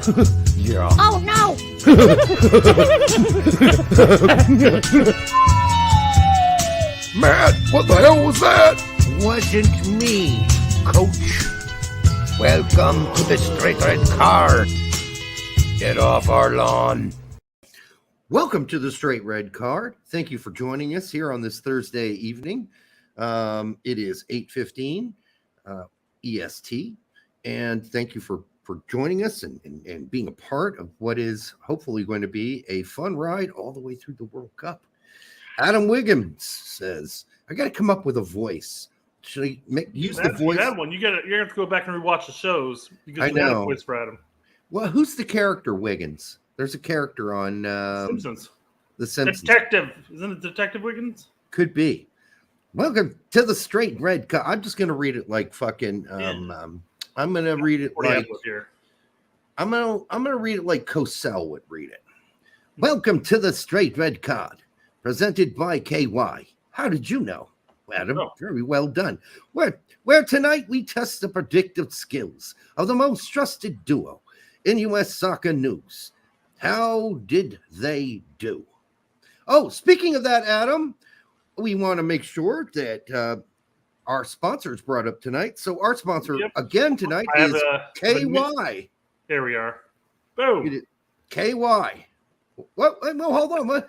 Yeah. Oh no! Matt, what the hell was that? Wasn't me, coach. Welcome to the Straight Red Card. Get off our lawn. Welcome to the Straight Red Card. Thank you for joining us here on this Thursday evening. It is 8:15 EST, and thank you for joining us and being a part of what is hopefully going to be a fun ride all the way through the World Cup. Adam Wiggins says, I got to come up with a voice. Should I use the voice? You have one. You're gonna have to go back and rewatch the shows because I you had a know. voice for Adam. Well, who's the character Wiggins? There's a character on Simpsons. The Simpsons. Detective. Isn't it Detective Wiggins? Could be. Welcome to the Straight Red Card. I'm just going to read it like fucking I'm going to read it like I'm going to read it like Cosell would read it. Welcome to the Straight Red Card, presented by KY. How did you know? Adam, very well done. Where tonight we test the predictive skills of the most trusted duo in U.S. soccer news. How did they do? Oh, speaking of that, Adam, we want to make sure that our sponsor is brought up tonight. So our sponsor again tonight is KY. There we are. Boom. KY. What? No, hold on. What?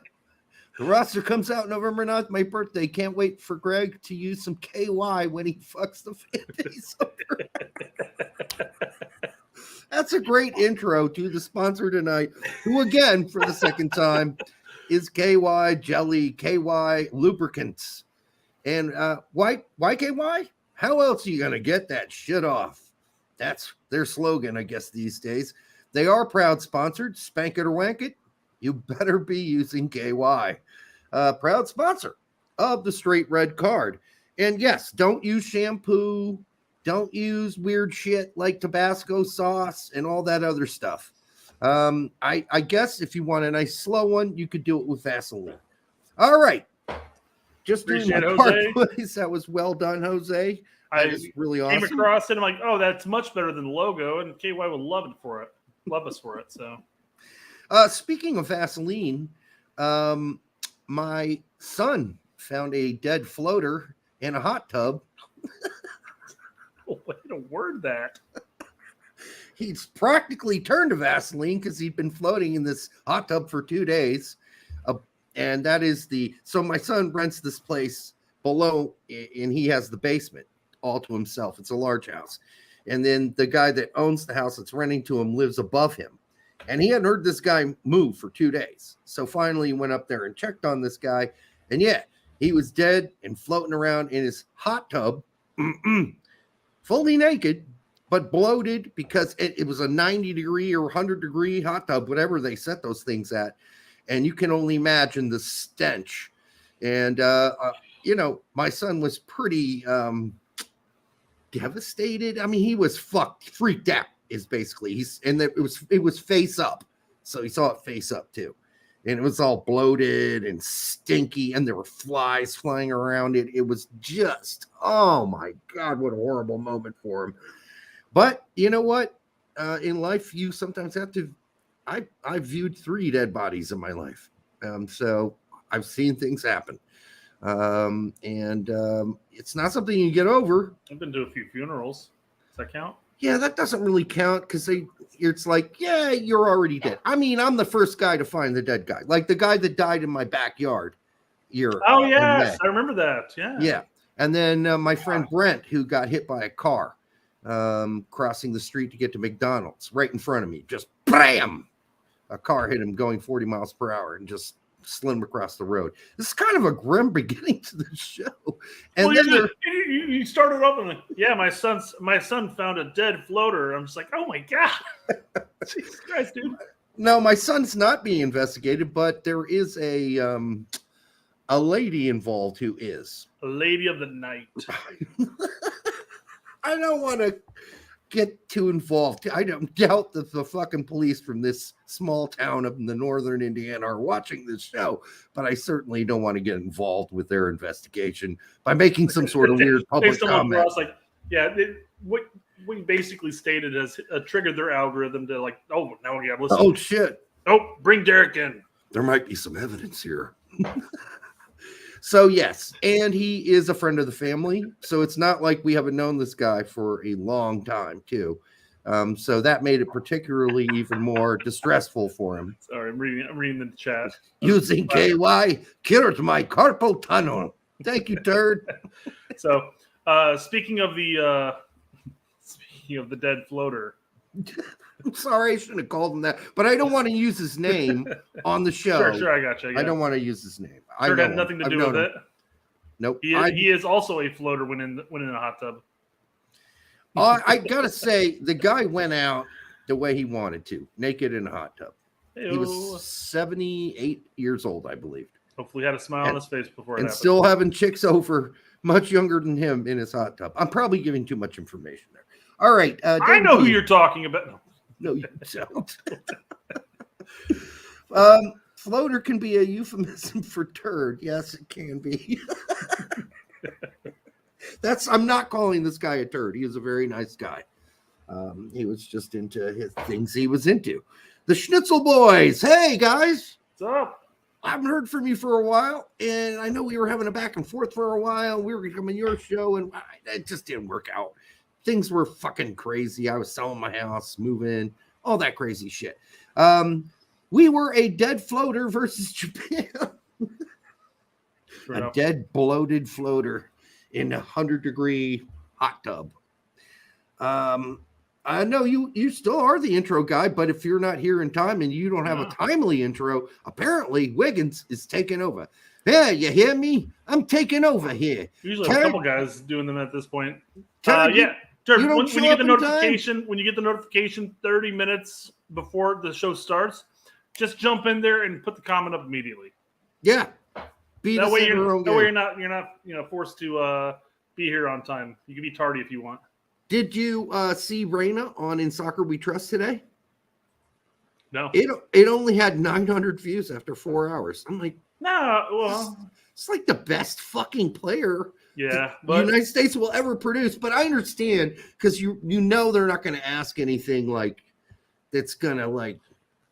The roster comes out November 9th, my birthday. Can't wait for Greg to use some KY when he fucks the fantasy over. That's a great intro to the sponsor tonight, who again, for the second time, is KY Jelly, KY Lubricants. And why KY? How else are you going to get that shit off? That's their slogan, I guess, these days. They are proud sponsored. Spank it or wank it. You better be using KY. Proud sponsor of the Straight Red Card. And yes, don't use shampoo. Don't use weird shit like Tabasco sauce and all that other stuff. I guess if you want a nice slow one, you could do it with Vaseline. All right. Just doing my part, please. That was well done, Jose. That is really awesome. Came across it. I'm like, oh, that's much better than the logo, and KY would love it for it. Love us for it. So, speaking of Vaseline, my son found a dead floater in a hot tub. Way to word that. He's practically turned to Vaseline because he'd been floating in this hot tub for 2 days. And that is so my son rents this place below, and he has the basement all to himself. It's a large house. And then the guy that owns the house that's renting to him lives above him. And he hadn't heard this guy move for 2 days. So finally he went up there and checked on this guy. And yeah, he was dead and floating around in his hot tub, fully naked, but bloated because it was a 90-degree or 100-degree hot tub, whatever they set those things at. And you can only imagine the stench. And, my son was pretty devastated. I mean, he was freaked out is basically. It was face up. So he saw it face up too. And it was all bloated and stinky, and there were flies flying around it. It was just, oh my God, what a horrible moment for him. But you know what? In life, you sometimes have to. I've viewed 3 dead bodies in my life. So I've seen things happen. It's not something you get over. I've been to a few funerals. Does that count? Yeah, that doesn't really count because it's like, yeah, you're already dead. I mean, I'm the first guy to find the dead guy, like the guy that died in my backyard. Oh, yes, I remember that. Yeah. Yeah. And then my friend Brent, who got hit by a car crossing the street to get to McDonald's right in front of me, just bam! A car hit him going 40 miles per hour and just slid him across the road. This is kind of a grim beginning to the show. And well, then you started off and my son found a dead floater. I'm just like, oh my God. Jesus Christ, dude. No, my son's not being investigated, but there is a lady involved who is. A lady of the night. I don't want to get too involved. I don't doubt that the fucking police from this small town up in the northern Indiana are watching this show, but I certainly don't want to get involved with their investigation by making some sort of weird public comment. Like, yeah, we basically stated has triggered their algorithm to like, oh, now we got to listen. Oh shit! Oh, bring Derek in. There might be some evidence here. So yes, and he is a friend of the family. So it's not like we haven't known this guy for a long time too. So that made it particularly even more distressful for him. Sorry, I'm reading the chat. Using KY killed my carpal tunnel. Thank you, turd. So speaking of the dead floater. I'm sorry, I shouldn't have called him that, but I don't want to use his name on the show. Sure, I got you. Yeah. I don't want to use his name. Turd had nothing to do with it. Nope. He is also a floater when in a hot tub. I gotta say, the guy went out the way he wanted to, naked in a hot tub. Ew. He was 78 years old, I believe. Hopefully, he had a smile on his face before it and happened. still having chicks over much younger than him in his hot tub. I'm probably giving too much information there. All right, I know who you're talking about. No, you don't. Floater can be a euphemism for turd. Yes, it can be. I'm not calling this guy a turd. He is a very nice guy. He was just into his things he was into. The Schnitzel Boys. Hey, guys. What's up? I haven't heard from you for a while, and I know we were having a back and forth for a while. We were going to come on your show, and it just didn't work out. Things were fucking crazy. I was selling my house, moving, all that crazy shit. We were a dead floater versus Japan. A dead, bloated floater in a 100-degree hot tub. I know you still are the intro guy, but if you're not here in time and you don't have a timely intro, apparently Wiggins is taking over. Yeah, you hear me? I'm taking over here. Usually a couple guys doing them at this point. Turd, yeah. Turd, when you get the notification, 30 minutes before the show starts, just jump in there and put the comment up immediately. Yeah. That way you're not forced to be here on time. You can be tardy if you want. Did you see Reyna on In Soccer We Trust today? No. It only had 900 views after 4 hours. I'm like, no, well, it's like the best fucking player the United States will ever produce. But I understand because you know they're not going to ask anything like that's going to like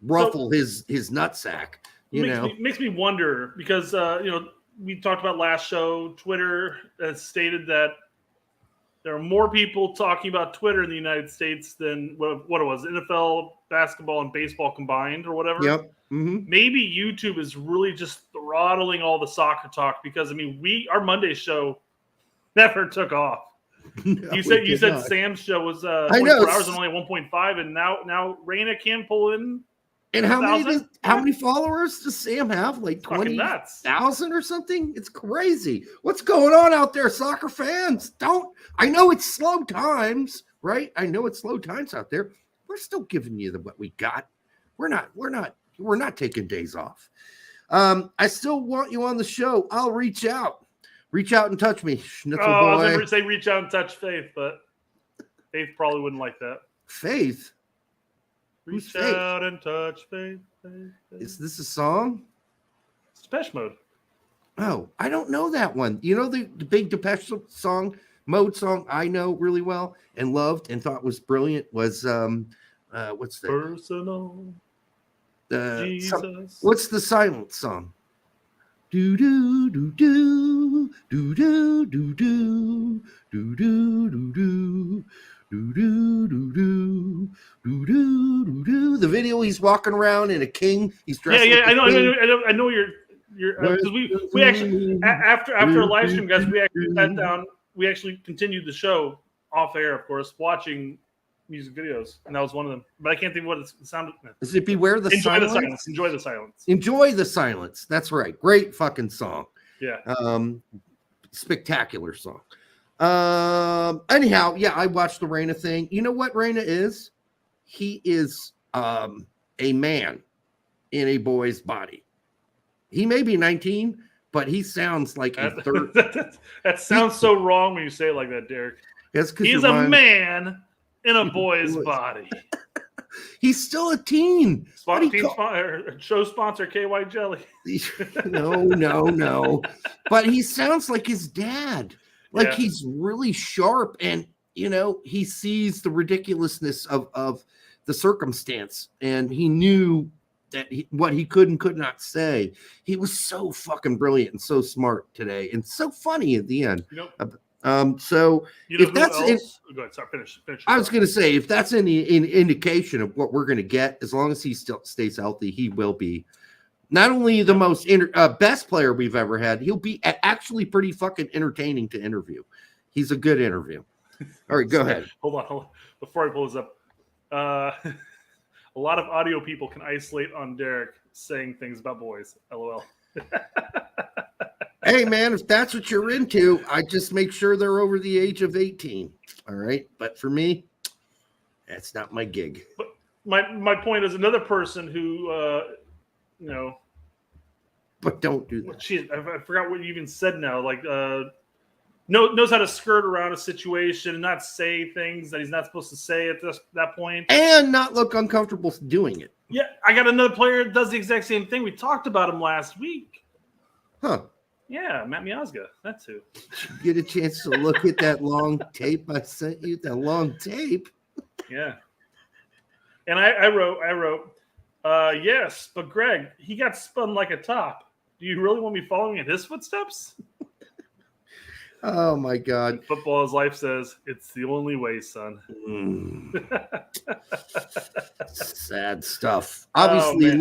ruffle his nutsack. Makes me wonder because we talked about last show. Twitter has stated that there are more people talking about Twitter in the United States than what it was, NFL, basketball, and baseball combined or whatever. Yep. Mm-hmm. Maybe YouTube is really just throttling all the soccer talk because our Monday show never took off. No, you said Sam's show was 24 hours and only 1.5, and now Reyna can pull in. And how many followers does Sam have? Like 20,000 or something? It's crazy. What's going on out there, soccer fans? I know it's slow times, right? I know it's slow times out there. We're still giving you what we got. We're not taking days off. I still want you on the show. I'll reach out. Reach out and touch me, Schnitzel boy. I was going to say reach out and touch Faith, but Faith probably wouldn't like that. Faith? Reach out and touch Faith. Is this a song? It's Depeche Mode. Oh, I don't know that one. You know the big Depeche Mode song I know really well and loved and thought was brilliant was what's that? Personal. Jesus. What's the silent song? Do do do do do do do do do do do do. The video he's walking around in a king. He's dressed. Yeah, I know you're because we actually after a live stream, guys, we actually sat down. We actually continued the show off air, of course, watching music videos, and that was one of them. But I can't think of what it sounded. Is it Beware the Silence? Enjoy the silence. Enjoy the silence. That's right. Great fucking song. Yeah. Spectacular song. Anyhow, yeah, I watched the Reyna thing. You know what Reyna is? He is a man in a boy's body. He may be 19, but he sounds like a third. That sounds so wrong when you say it like that, Derek. He's a man in a boy's body. He's still a teen. Show sponsor KY Jelly. No. But he sounds like his dad. Like he's really sharp and he sees the ridiculousness of the circumstance, and he knew that what he could and could not say. He was so fucking brilliant and so smart today, and so funny at the end. So if that's go ahead. Sorry, finish. I was going to say, if that's any indication of what we're going to get, as long as he still stays healthy, he will be not only the most best player we've ever had. He'll be actually pretty fucking entertaining to interview. He's a good interview. All right, go ahead. Hold on. Before I pull this up, a lot of audio people can isolate on Derek saying things about boys. LOL. Hey, man, if that's what you're into, I just make sure they're over the age of 18. All right. But for me, that's not my gig. But my point is another person who, But don't do that. I forgot what you even said now. Like, knows how to skirt around a situation and not say things that he's not supposed to say at that point. And not look uncomfortable doing it. Yeah, I got another player that does the exact same thing. We talked about him last week. Huh. Yeah, Matt Miazga. That's who. Did you get a chance to look at that long tape I sent you? That long tape? Yeah. And I wrote, yes, but Greg, he got spun like a top. Do you really want me following in his footsteps? Oh, my God. And football, as life says, it's the only way, son. Sad stuff. Obviously,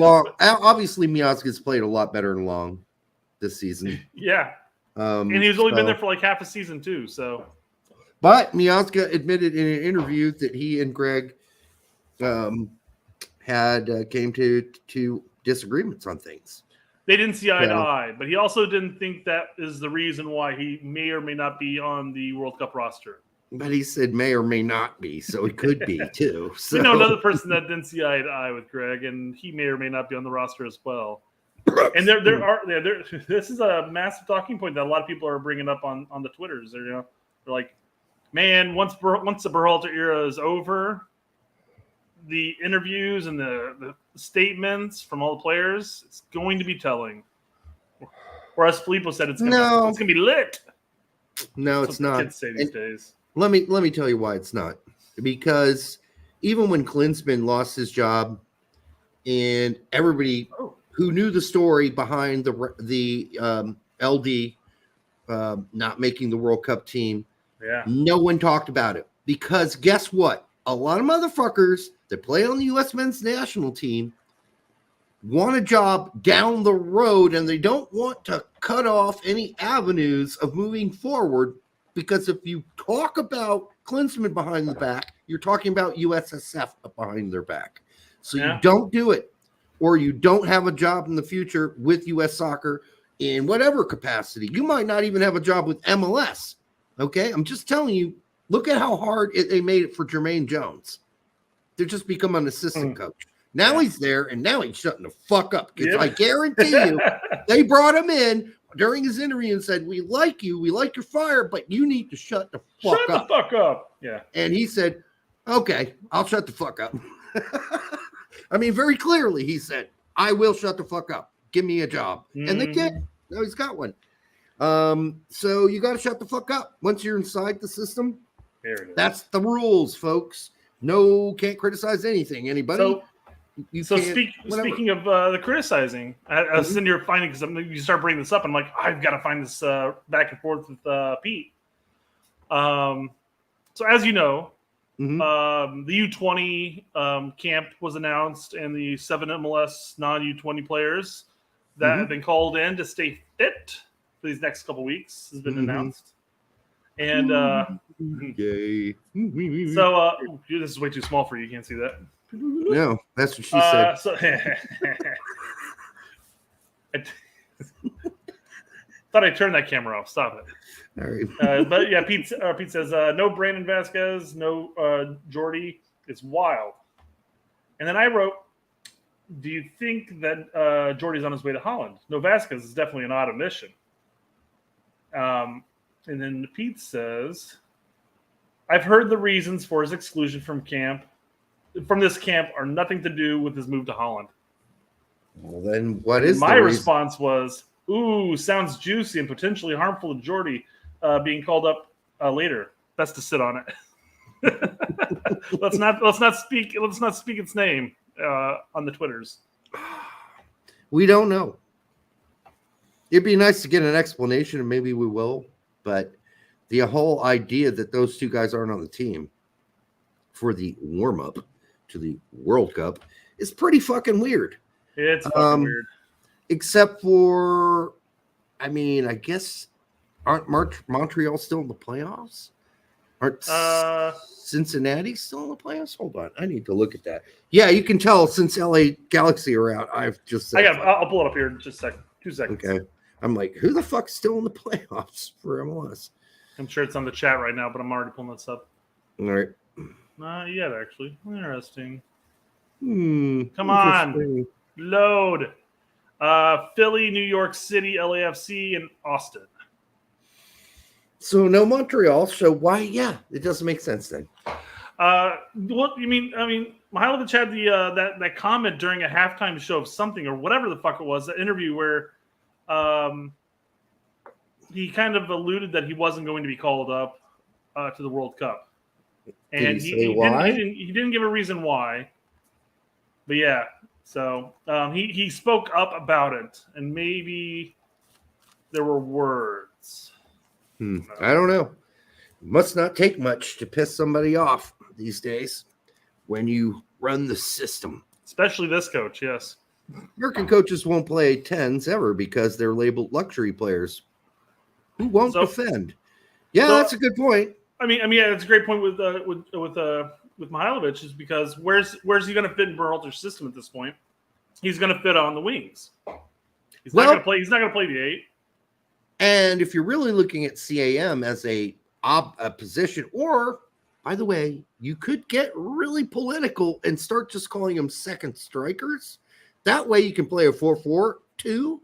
Miazga's played a lot better than Long this season. Yeah. And he's only been there for like half a season, too. So, but Miazga admitted in an interview that he and Greg had came to disagreements on things. They didn't see eye to eye, but he also didn't think that is the reason why he may or may not be on the World Cup roster. But he said may or may not be, so it could be too. So. We know another person that didn't see eye to eye with Greg, and he may or may not be on the roster as well. And this is a massive talking point that a lot of people are bringing up on the Twitters. They're like, man, once the Berhalter era is over, the interviews and the statements from all the players, it's going to be telling. Or as Filippo said, it's going to be lit. No, it's not. Kids say these days. Let me tell you why it's not. Because even when Klinsmann lost his job, and everybody who knew the story behind the LD not making the World Cup team, no one talked about it. Because guess what? A lot of motherfuckers that play on the U.S. men's national team want a job down the road, and they don't want to cut off any avenues of moving forward, because if you talk about Klinsmann behind the back, you're talking about USSF behind their back. So you don't do it, or you don't have a job in the future with U.S. soccer in whatever capacity. You might not even have a job with MLS. Okay? I'm just telling you, look at how hard they made it for Jermaine Jones. They're just become an assistant coach. Now he's there, and now he's shutting the fuck up. Because I guarantee you, they brought him in during his interview and said, we like you, we like your fire, but you need to shut the fuck up. Shut the fuck up. Yeah. And he said, okay, I'll shut the fuck up. I mean, very clearly, he said, I will shut the fuck up. Give me a job. And they did. Now he's got one. So you got to shut the fuck up. Once you're inside the system, there it is. That's the rules, folks. No, can't criticize anything. Anybody? Speaking of the criticizing, I was sitting here finding, because you start bringing this up, and I'm like, I've got to find this back and forth with Pete. So as you know, the U20 camp was announced, and the 7 MLS non-U20 players that have been called in to stay fit for these next couple weeks has been announced. And yay. So this is way too small for you. You can't see that. No, that's what she said. I thought I turned that camera off. Stop it. All right. But yeah, Pete says no Brandon Vasquez, no Jordy. It's wild. And then I wrote, do you think that Jordy's on his way to Holland? No, Vasquez is definitely an odd omission. And then Pete says, I've heard the reasons for his exclusion from this camp are nothing to do with his move to Holland. Well, then what is my response was, ooh, sounds juicy and potentially harmful to Jordy being called up later. Best to sit on it. Let's not speak its name on the Twitters. We don't know. It'd be nice to get an explanation, and maybe we will. But the whole idea that those two guys aren't on the team for the warm-up to the World Cup is pretty fucking weird. It's fucking weird. Except for, I mean, I guess, aren't Montreal still in the playoffs? Aren't Cincinnati still in the playoffs? Hold on. I need to look at that. Yeah, you can tell since LA Galaxy are out. I'll pull it up here in just a second. 2 seconds. Okay. I'm like, who the fuck's still in the playoffs for MLS? I'm sure it's on the chat right now, but I'm already pulling this up. All right. Not yet, actually. Interesting. Come on. Load. Philly, New York City, LAFC, and Austin. So no Montreal. So why? Yeah, it doesn't make sense then. What you mean? I mean, Mihailovic had the that comment during a halftime show of something or whatever the fuck it was, the interview where he kind of alluded that he wasn't going to be called up to the World Cup, and he didn't give a reason why. But yeah, so he spoke up about it, and maybe there were words. I don't know. It must not take much to piss somebody off these days when you run the system. Especially this coach, yes. American coaches won't play 10s ever because they're labeled luxury players who won't defend. Yeah, that's a good point. I mean, yeah, it's a great point with Mihailovic is because where's he going to fit in Berhalter's system at this point? He's going to fit on the wings. He's not going to play. He's not going to play the 8. And if you're really looking at CAM as a position, or by the way, you could get really political and start just calling them second strikers. That way you can play a 4-4-2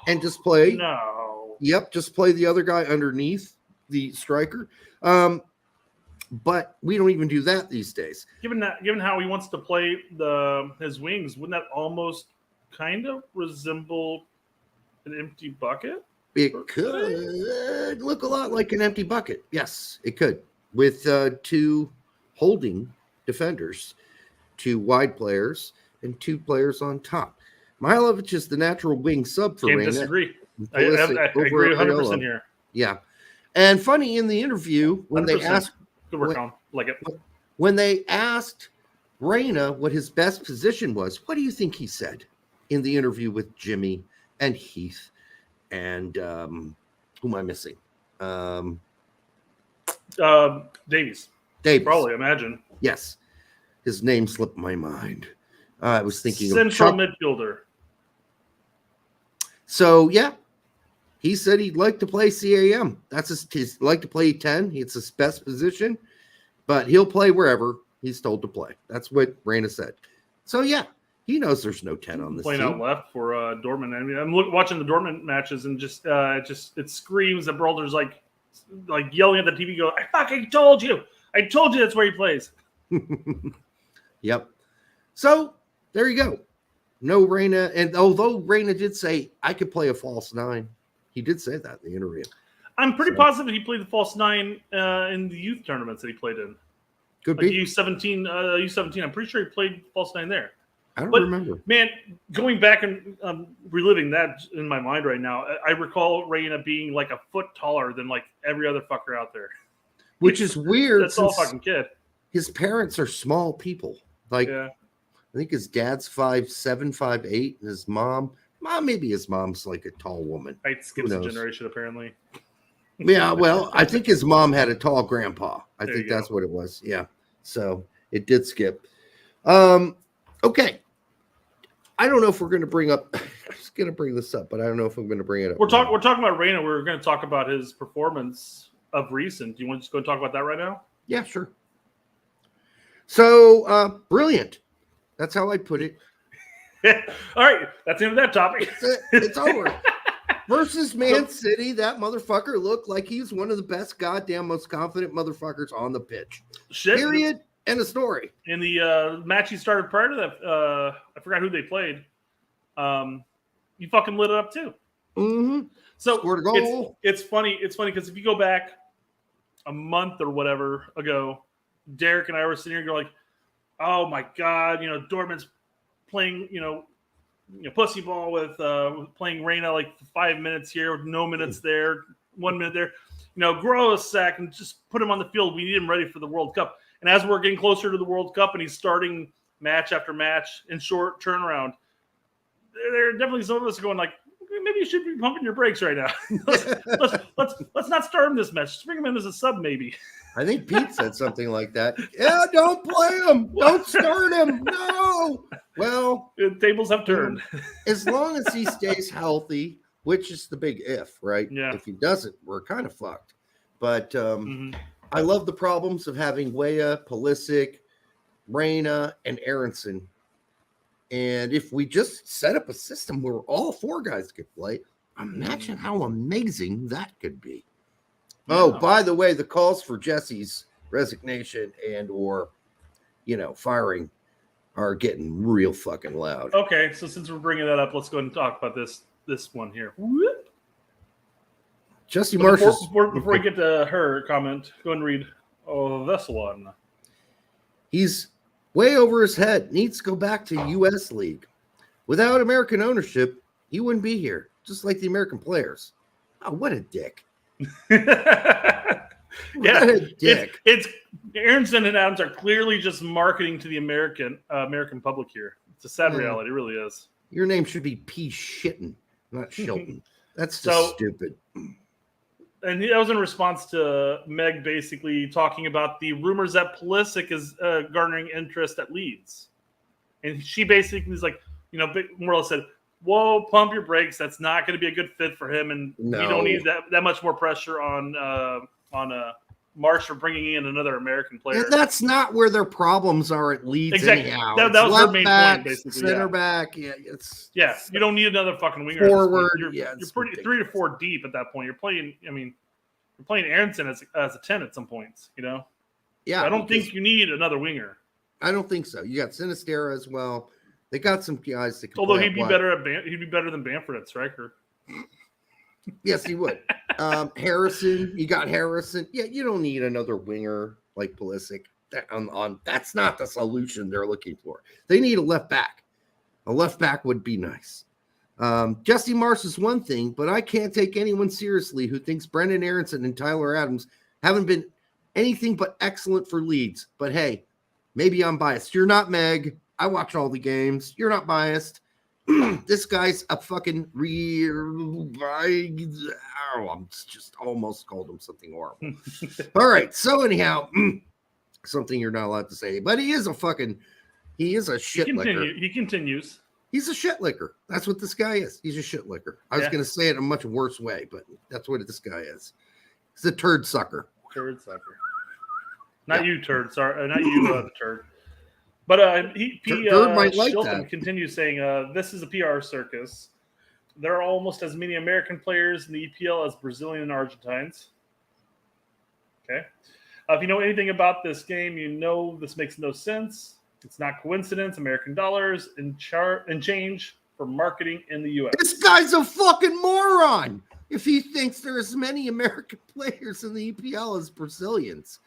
and just play. No. Yep, just play the other guy underneath the striker. But we don't even do that these days. Given how he wants to play his wings, wouldn't that almost kind of resemble an empty bucket? It could look a lot like an empty bucket. Yes, it could. With 2 holding defenders, 2 wide players, and 2 players on top. Mihailovic is the natural wing sub for Reyna. Disagree. I agree 100% here. Yeah. And funny, in the interview, when 100%. They asked... Good work, Tom. Like it. When they asked Reyna what his best position was, what do you think he said in the interview with Jimmy and Heath? And who am I missing? Davies. Probably, imagine. Yes. His name slipped my mind. I was thinking Central midfielder. So, yeah. He said he'd like to play CAM. He'd like to play 10. It's his best position. But he'll play wherever he's told to play. That's what Reyna said. So, yeah. He knows there's no 10 on this playing team. Out left for Dortmund. I mean, I'm watching the Dortmund matches and it screams that Berhalter's like yelling at the TV. Go, I fucking told you. I told you that's where he plays. Yep. So there you go. No Reyna, and although Reyna did say I could play a false 9, he did say that in the interview. I'm pretty positive he played the false 9 in the youth tournaments that he played in. Could be U17. U17. I'm pretty sure he played false 9 there. I don't remember. Man, going back and reliving that in my mind right now, I recall Reyna being like a foot taller than like every other fucker out there. Which is weird. That's all fucking kid. His parents are small people. Like, yeah. I think his dad's 5'7", 5'8", and his maybe his mom's like a tall woman. Height skips a generation, apparently. Yeah, well, I think his mom had a tall grandpa. I think that's what it was. Yeah. So it did skip. Okay. I don't know if we're going to bring up. I was going to bring this up, but I don't know if I'm going to bring it up. We're talking about Reyna. We're going to talk about his performance of recent. Do you want to just go talk about that right now? Yeah, sure. So brilliant. That's how I put it. All right, that's the end of that topic. It's over. Versus Man City, that motherfucker looked like he's one of the best goddamn most confident motherfuckers on the pitch. Shit. Period. End of story. In the match he started prior to that, I forgot who they played. You fucking lit it up too. Mm-hmm. So scored a goal. It's funny. It's funny because if you go back a month or whatever ago, Derek and I were sitting here going like, oh my God, Dortmund's playing, pussy ball with playing Reyna like 5 minutes here, no minutes there, 1 minute there. Grow a sack and just put him on the field. We need him ready for the World Cup. And as we're getting closer to the World Cup and he's starting match after match in short turnaround, there are definitely some of us going like, maybe you should be pumping your brakes right now. let's not start him this match. Just bring him in as a sub, maybe. I think Pete said something like that. Yeah, don't play him. Don't start him. No. Well, the tables have turned. As long as he stays healthy, which is the big if, right? Yeah. If he doesn't, we're kind of fucked. But I love the problems of having Weah, Pulisic, Reyna, and Aronson. And if we just set up a system where all 4 guys could play, imagine how amazing that could be. Yeah. Oh, by the way, the calls for Jesse's resignation and or, firing are getting real fucking loud. Okay, so since we're bringing that up, let's go ahead and talk about this one here. Jesse Marshall. Before we get to her comment, go and read this one. He's way over his head. Needs to go back to U.S. League. Without American ownership, he wouldn't be here, just like the American players. Oh, what a dick. Yeah, what a dick. It's Aronson and Adams are clearly just marketing to the American public here. It's a sad reality, it really is. Your name should be P. Shitten, not Shilton. That's just stupid. And that was in response to Meg basically talking about the rumors that Pulisic is garnering interest at Leeds. And she basically was like, more or less said, whoa, pump your brakes. That's not going to be a good fit for him. And we don't need that much more pressure on Marsh for bringing in another American player. And that's not where their problems are at Leeds. Exactly. Anyhow. That was her main point, basically. Center back. Yeah, you don't need another fucking winger. Forward. You're pretty 3 to 4 deep at that point. You're playing. You're playing Aronson as a 10 at some points. Yeah. I don't think you need another winger. I don't think so. You got Sinistera as well. They got some guys that can. Although he'd be better than Bamford at striker. Yes, he would. Harrison, you got Harrison. Yeah, you don't need another winger like Pulisic. That's not the solution they're looking for. They need a left back. A left back would be nice. Jesse Marsh is one thing, but I can't take anyone seriously who thinks Brendan Aronson and Tyler Adams haven't been anything but excellent for Leeds. But hey, maybe I'm biased. You're not Meg. I watch all the games. You're not biased. This guy's a fucking I'm just almost called him something horrible. All right. So anyhow, something you're not allowed to say, but he is a shit licker. He continues. He's a shit licker. That's what this guy is. He's a shit licker. I was going to say it in a much worse way, but that's what this guy is. He's a turd sucker. Turd sucker. Not you, turd. Sorry, not you, the turd. But Turd might like Shilton that. continues saying, this is a PR circus. There are almost as many American players in the EPL as Brazilian and Argentines. Okay. If you know anything about this game, you know this makes no sense. It's not coincidence. American dollars and change for marketing in the U.S. This guy's a fucking moron. If he thinks there are as many American players in the EPL as Brazilians,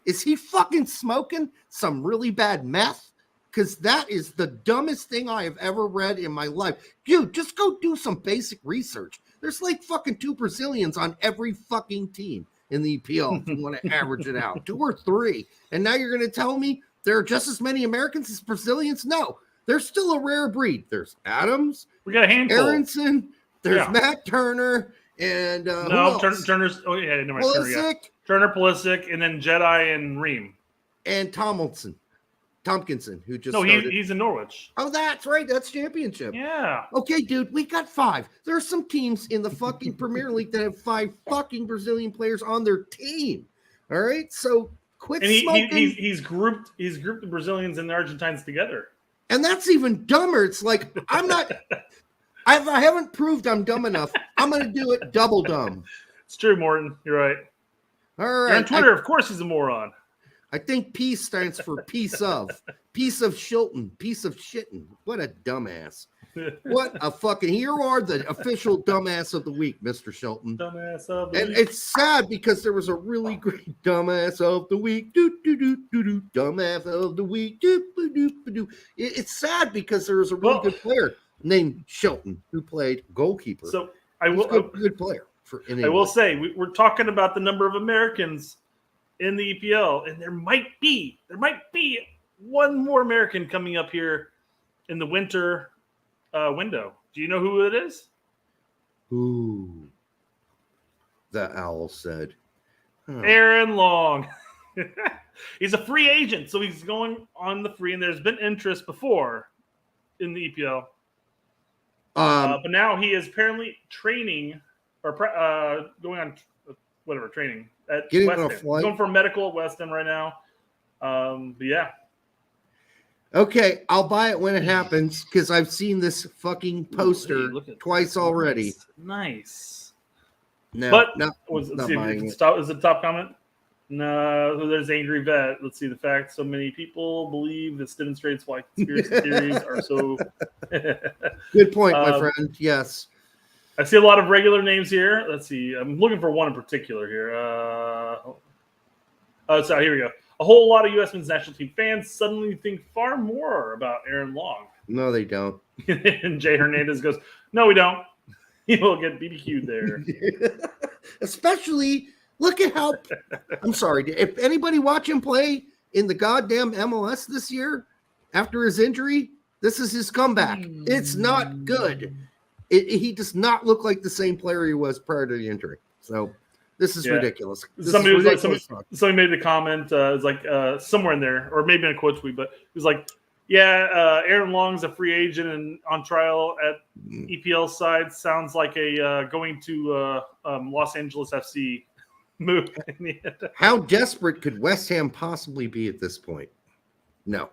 is he fucking smoking some really bad meth? Because that is the dumbest thing I have ever read in my life. Dude, just go do some basic research. There's like fucking 2 Brazilians on every fucking team in the EPL if you want to average it out. 2 or 3. And now you're going to tell me there are just as many Americans as Brazilians? No, there's still a rare breed. There's Adams. We got a handful. Aronson. There's Matt Turner. And Turner's. Oh, yeah, no, Turner, Pulisic, and then Jedi and Ream. And Tompkinson, who just he's in Norwich. Oh, that's right. That's championship. Yeah. Okay, dude, we got 5. There are some teams in the fucking Premier League that have 5 fucking Brazilian players on their team. All right, so quit smoking. He's grouped the Brazilians and the Argentines together. And that's even dumber. It's like I'm not. I haven't proved I'm dumb enough. I'm going to do it double dumb. It's true, Morton. You're right. All right. You're on Twitter, of course, he's a moron. I think peace stands for piece of. Piece of Shilton. Piece of shitting. What a dumbass. What a fucking you are the official dumbass of the week, Mr. Shelton. Dumbass of the And week. it's sad because there was a really great dumbass of the week. Dumbass of the week. It's sad because there was a really good player named Shelton who played goalkeeper. So I He's will a good player. I will say we're talking about the number of Americans in the EPL, and there might be one more American coming up here in the winter window. Do you know who it is? Ooh, the owl said. Huh. Aaron Long. He's a free agent, so he's going on the free, and there's been interest before in the EPL. But now he is apparently training or going on whatever training at West Ham. He's going for medical at West Ham right now. But yeah. Okay, I'll buy it when it happens because I've seen this fucking poster twice already. Nice. No, but not buying it. Is it top comment? No, there's Angry Vet. Let's see the facts. So many people believe this demonstrates why conspiracy theories are so. Good point, my friend. Yes. I see a lot of regular names here. Let's see. I'm looking for one in particular here. So here we go. A whole lot of U.S. men's national team fans suddenly think far more about Aaron Long. No, they don't. And Jay Hernandez goes, "No, we don't. He will get BBQ'd there." Especially, look at how. I'm sorry. If anybody watch him play in the goddamn MLS this year after his injury, this is his comeback. It's not good. He does not look like the same player he was prior to the injury. So this is ridiculous. Somebody made the comment. It's like somewhere in there, or maybe in a quote tweet, but it was like, "Yeah, Aaron Long's a free agent and on trial at EPL side. Sounds like a going to Los Angeles FC move." How desperate could West Ham possibly be at this point? No,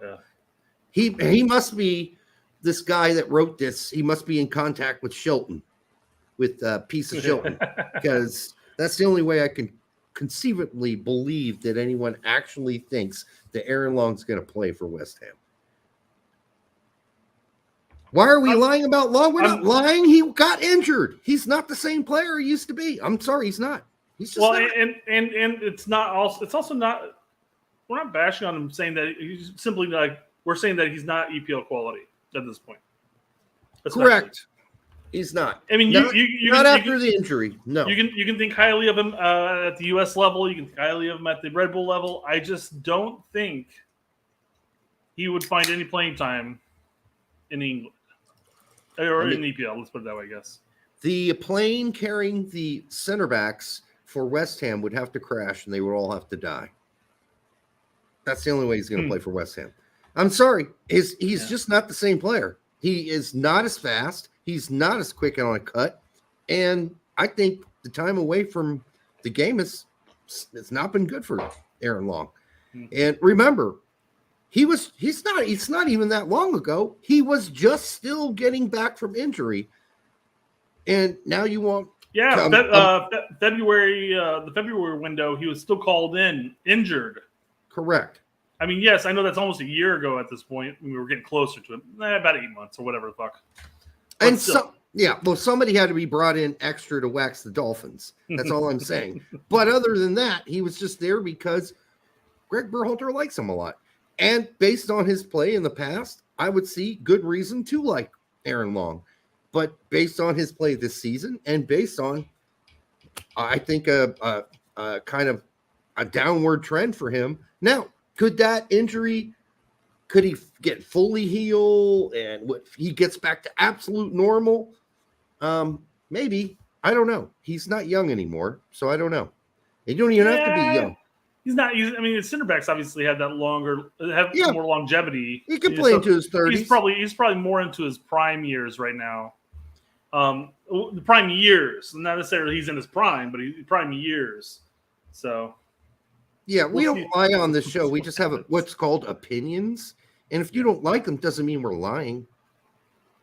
he must be. This guy that wrote this, he must be in contact with Shelton, with piece of Shelton, because that's the only way I can conceivably believe that anyone actually thinks that Aaron Long's going to play for West Ham. Why are we lying about Long? We're not lying. He got injured. He's not the same player he used to be. I'm sorry, he's not. He's just not. And it's not also. It's also not. We're not bashing on him, saying that he's simply like we're saying that he's not EPL quality at this point. Correct. He's not. I mean, not after the injury. No. You can think highly of him at the U.S. level. You can think highly of him at the Red Bull level. I just don't think he would find any playing time in England or in EPL. Let's put it that way, I guess. The plane carrying the center backs for West Ham would have to crash, and they would all have to die. That's the only way he's going to play for West Ham. I'm sorry. He's just not the same player. He is not as fast. He's not as quick on a cut. And I think the time away from the game it's not been good for Aaron Long. And remember, it's not even that long ago. He was just still getting back from injury. And now you want February, the February window, he was still called in injured. Correct. I mean, yes, I know that's almost a year ago at this point. We were getting closer to it. About 8 months or whatever the fuck. But and somebody had to be brought in extra to wax the Dolphins. That's all I'm saying. But other than that, he was just there because Gregg Berhalter likes him a lot. And based on his play in the past, I would see good reason to like Aaron Long. But based on his play this season and based on, I think, a kind of a downward trend for him. Now, could that injury, could he get fully healed and he gets back to absolute normal? Maybe. I don't know. He's not young anymore, so I don't know. You don't even have to be young. He's not. I mean, his center backs obviously have that more longevity. He could play into his 30s. He's probably more into his prime years right now. The prime years, not necessarily he's in his prime, but he's prime years. So. Yeah, we don't lie on this show. We just have what's called opinions. And if you don't like them, doesn't mean we're lying.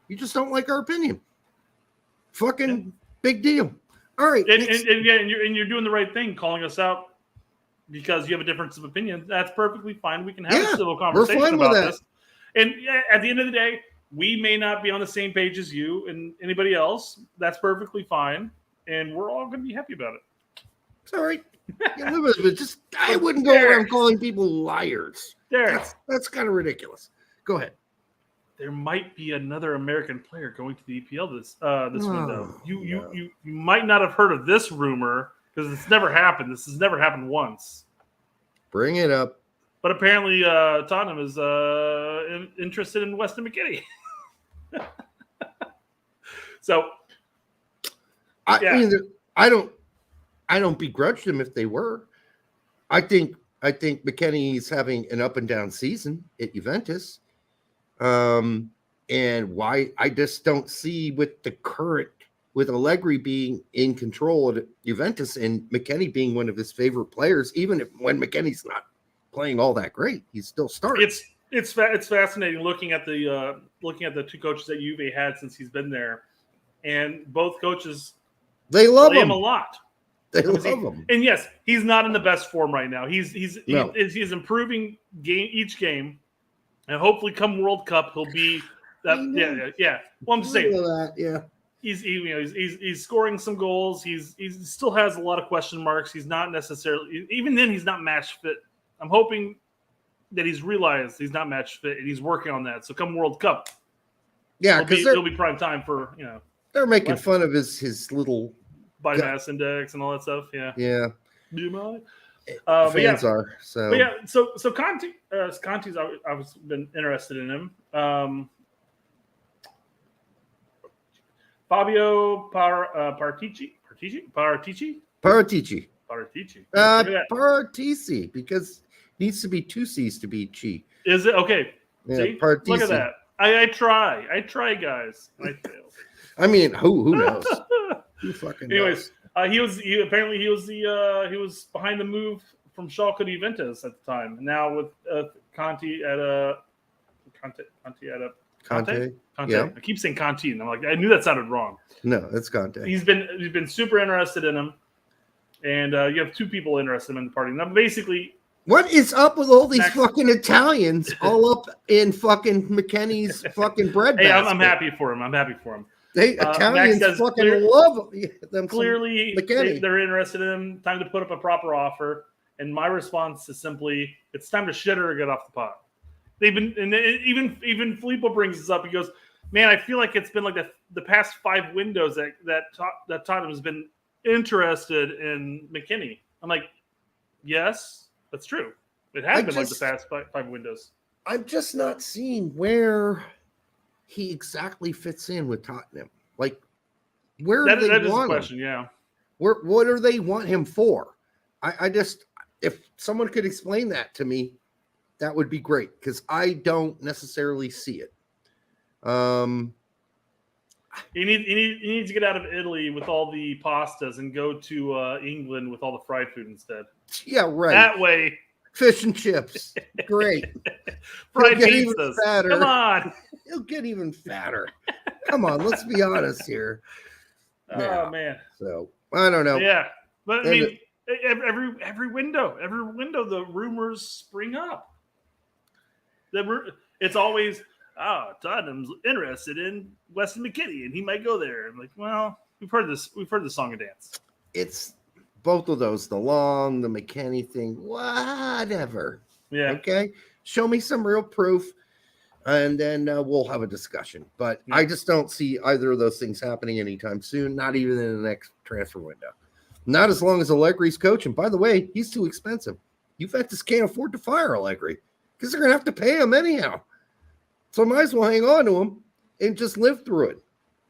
You just don't like our opinion. Fucking big deal. All right. And you're doing the right thing, calling us out because you have a difference of opinion. That's perfectly fine. We can have a civil conversation about this. And at the end of the day, we may not be on the same page as you and anybody else. That's perfectly fine, and we're all going to be happy about it. It's all right. Just I wouldn't go around calling people liars. That's kind of ridiculous. Go ahead. There might be another American player going to the EPL this window. You might not have heard of this rumor because it's never happened. This has never happened once. Bring it up. But apparently, Tottenham is interested in Weston McKennie. So, I don't begrudge them if they were. I think McKennie's having an up and down season at Juventus. And why I just don't see with Allegri being in control at Juventus and McKennie being one of his favorite players, even when McKennie's not playing all that great, he's still starting. It's fascinating looking at the two coaches that Juve had since he's been there, and both coaches they love him a lot. They love him, and yes, he's not in the best form right now. He's improving each game, and hopefully, come World Cup, he'll be that. Yeah. Well, I'm just saying that. Yeah. He's scoring some goals. He still has a lot of question marks. He's not necessarily, even then, he's not match fit. I'm hoping that he's realized he's not match fit and he's working on that. So come World Cup, because it'll be prime time for they're making fun of his little body mass index and all that stuff. Yeah. Do you mind? Fans are so. But yeah, so Conte's I've been interested in him. Fabio Paratici, because it needs to be two C's to be Chi. Is it okay? Yeah, see, Paratici. Look at that. I try, guys. I fail. I mean, who knows? Who fucking knows? Anyways, he was behind the move from Schalke to Juventus at the time. Now with Conte at Conte. Yeah. I keep saying Conte, and I'm like, I knew that sounded wrong. No, it's Conte. He's been super interested in him, and you have two people interested in the party. Now, basically, what is up with all these fucking Italians all up in fucking McKennie's fucking bread basket? I'm happy for him. Italians fucking love them. Clearly, they're interested in him. Time to put up a proper offer. And my response is simply, it's time to shit or get off the pot. They've been, and even Filippo brings this up. He goes, "Man, I feel like it's been like the past 5 windows that Tottenham has been interested in McKennie." I'm like, yes, that's true. It has been like the past 5 windows. I'm just not seeing where he exactly fits in with Tottenham. Like, where do they want him? That is the question, yeah. What do they want him for? I just, if someone could explain that to me, that would be great, because I don't necessarily see it. He needs to get out of Italy with all the pastas and go to England with all the fried food instead. Yeah, right. That way. Fish and chips. Great. Fried pizzas. Come on. He'll get even fatter. Come on, let's be honest here. Oh, man. So, I don't know. Yeah. But, I mean, every window, the rumors spring up. It's always, Tottenham's interested in Weston McKennie, and he might go there. I'm like, well, we've heard the song and dance. It's both of those, the McKennie thing, whatever. Yeah. Okay. Show me some real proof, and then we'll have a discussion. But I just don't see either of those things happening anytime soon, not even in the next transfer window. Not as long as Allegri's coaching. By the way, he's too expensive. Juventus can't afford to fire Allegri because they're going to have to pay him anyhow. So might as well hang on to him and just live through it.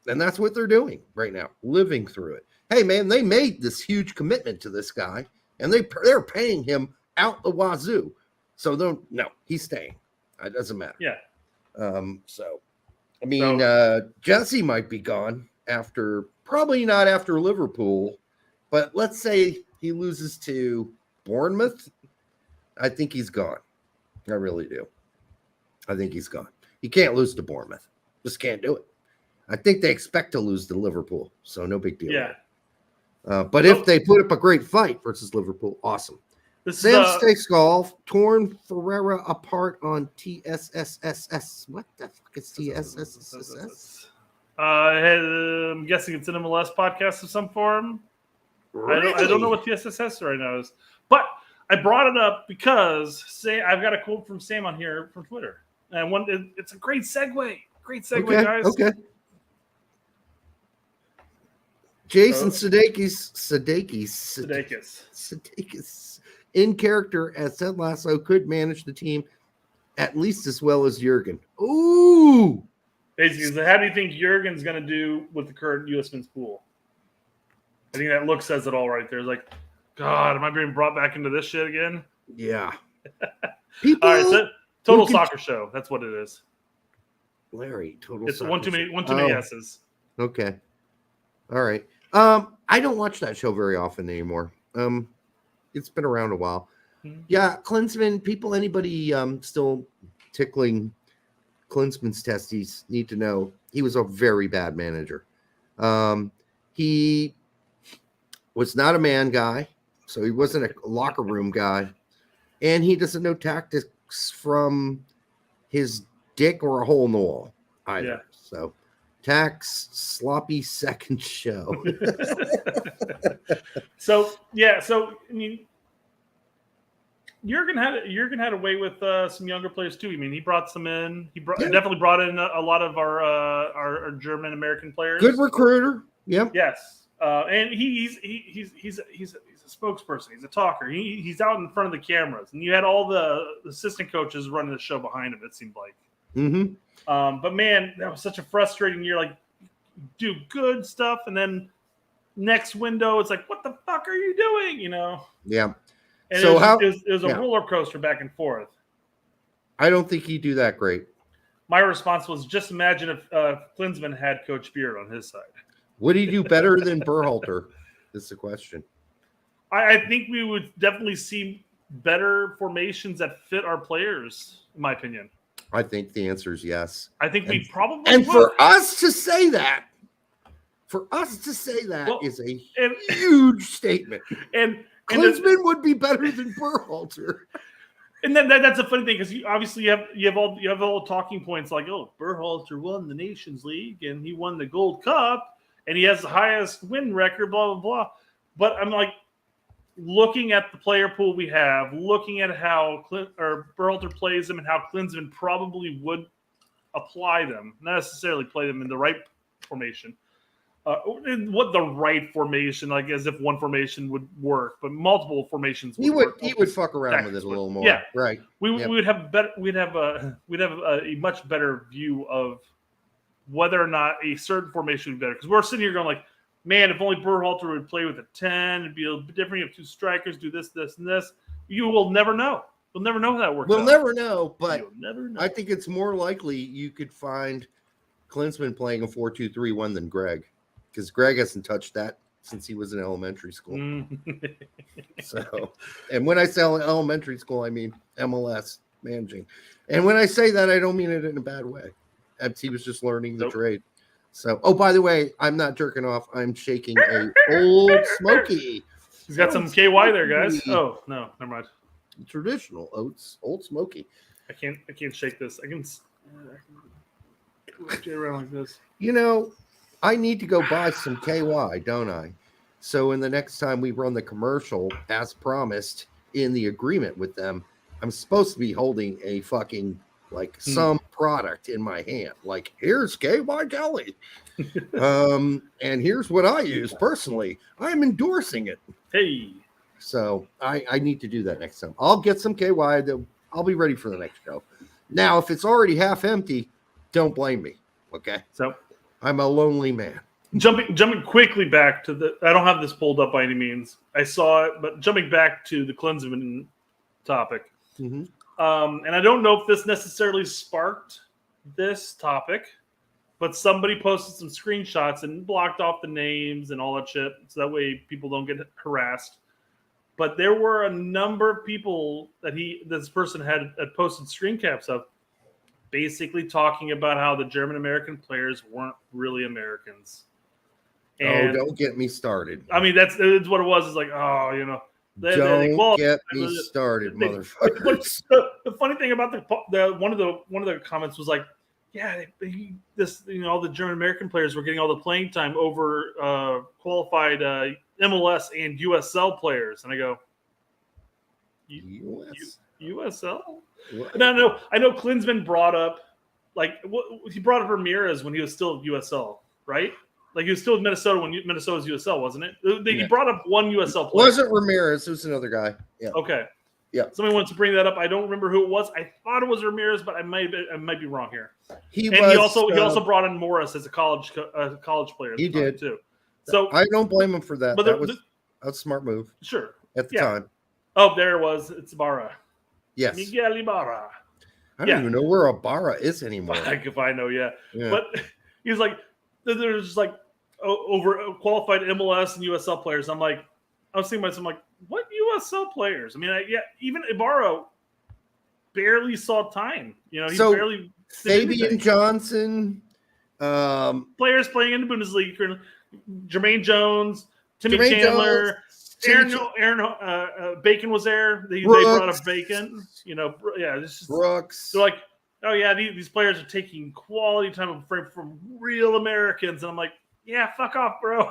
And that's what they're doing right now, living through it. Hey, man, they made this huge commitment to this guy, and they're paying him out the wazoo. So he's staying. It doesn't matter. Yeah. Jesse might be gone probably not after Liverpool, but let's say he loses to Bournemouth. I think he's gone. I really do. I think he's gone. He can't lose to Bournemouth. Just can't do it. I think they expect to lose to Liverpool, so no big deal. Yeah. But if they put up a great fight versus Liverpool, awesome. This Sam is Stakesgolf torn Ferreira apart on TSSSS. What the fuck is TSSSS? I'm guessing it's an MLS podcast of some form. Really? I don't know what TSSS right now is, but I brought it up because I've got a quote from Sam on here from Twitter, and it's a great segue. Great segue, Okay, guys. okay. Jason Sudeikis, in character as Ted Lasso, could manage the team at least as well as Jurgen. Ooh! Basically, so how do you think Jurgen's going to do with the current U.S. men's pool? I think that look says it all right there. It's like, God, am I being brought back into this shit again? Yeah. All right, so Total Soccer Show. That's what it is. Larry, Total It's Soccer one too Show. many S's. Okay. All right. I don't watch that show very often anymore. It's been around a while. Mm-hmm. Yeah, Klinsmann, anybody still tickling Klinsmann's testes need to know he was a very bad manager. He was not a man guy, so he wasn't a locker room guy, and he doesn't know tactics from his dick or a hole in the wall either. Yeah. So tax sloppy second show. So I mean, Jurgen had a way with some younger players too. I mean, he brought some in. Definitely brought in a lot of our German American players. Good recruiter. Yep. Yes, and he's a spokesperson. He's a talker. He's out in front of the cameras, and you had all the assistant coaches running the show behind him. It seemed like. Mm-hmm. But man, that was such a frustrating year. Like, do good stuff, and then next window, it's like, what the fuck are you doing? You know? Yeah. And so it was a roller coaster back and forth. I don't think he'd do that great. My response was, just imagine if Klinsmann had Coach Beard on his side. Would he do better than Berhalter? Is the question. I think we would definitely see better formations that fit our players, in my opinion. I think the answer is yes. I think we probably and would. For us to say that is a huge statement. And Klinsmann would be better than Berhalter. And then that's a funny thing, because obviously you have all the talking points like, oh, Berhalter won the Nations League and he won the Gold Cup and he has the highest win record, blah blah blah. But I'm like, looking at the player pool we have, looking at how Berhalter plays them and how Klinsmann probably would apply them, not necessarily play them in the right formation. What the right formation, like as if one formation would work, but multiple formations. He would fuck around with it a little more. Yeah, right. We would have we'd have a much better view of whether or not a certain formation would be better. Because we're sitting here going like, man, if only Berhalter would play with a 10, it'd be a bit different. You have two strikers, do this, this, and this. You will never know. We'll never know how that works. We'll never know, but you'll never know. I think it's more likely you could find Klinsmann playing a 4-2-3-1 than Gregg. Because Gregg hasn't touched that since he was in elementary school. So, and when I say elementary school, I mean MLS managing. And when I say that, I don't mean it in a bad way. He was just learning the trade. So, oh, by the way, I'm not jerking off. I'm shaking a Old Smoky. He's got some KY there, guys. Oh no, never mind. Traditional Old Smoky. I can't shake this. I can rotate around like this. You know, I need to go buy some KY, don't I? So in the next time we run the commercial, as promised in the agreement with them, I'm supposed to be holding a fucking some product in my hand. Like, here's KY Jelly. And here's what I use personally. I'm endorsing it. Hey. So I need to do that next time. I'll get some KY. I'll be ready for the next show. Now, if it's already half empty, don't blame me. Okay. So I'm a lonely man. Jumping quickly back to I don't have this pulled up by any means. I saw it, but jumping back to the Klinsmann topic. Mm-hmm. And I don't know if this necessarily sparked this topic, but somebody posted some screenshots and blocked off the names and all that shit, so that way people don't get harassed. But there were a number of people that this person had posted screen caps of, basically talking about how the German American players weren't really Americans. And, don't get me started. I mean, that's what it was. It's like, oh, Don't get me started, motherfuckers. The funny thing about the one of the comments was like, yeah, all the German American players were getting all the playing time over qualified MLS and USL players, and I go, USL? And I know Klinsmann brought up he brought up Ramirez when he was still USL, right? Like he was still in Minnesota when Minnesota's USL, wasn't it? He brought up one USL player. Wasn't Ramirez? It was another guy. Yeah. Okay. Yeah. Somebody wants to bring that up. I don't remember who it was. I thought it was Ramirez, but I might be wrong here. He also brought in Morris as a college player. He did too. So I don't blame him for that. But that was a smart move. Sure. At the time. Oh, there it was. It's Ibarra. Yes. Miguel Ibarra. I don't even know where Ibarra is anymore. If I know, yeah. But he's like, there's just like over qualified MLS and USL players. I was thinking myself, like, what USL players? I mean, even Ibarra barely saw time. He barely. Fabian Johnson, players playing in the Bundesliga currently. Jermaine Jones, Timmy Chandler, Aaron Bacon was there. They brought up Bacon. It's just, Brooks. They're like, oh yeah, these players are taking quality time from real Americans, and I'm like, yeah, fuck off, bro.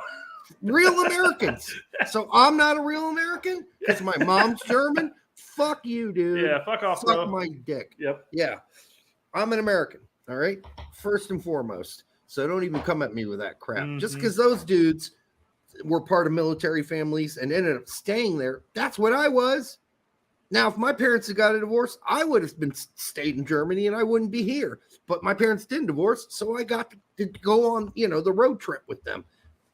Real Americans. So I'm not a real American because my mom's German. Fuck you, dude. Yeah, fuck off, bro. Suck my dick. Yep. Yeah. I'm an American. All right. First and foremost. So don't even come at me with that crap. Mm-hmm. Just because those dudes were part of military families and ended up staying there. That's what I was. Now, if my parents had got a divorce, I would have stayed in Germany and I wouldn't be here. But my parents didn't divorce, so I got to go on, the road trip with them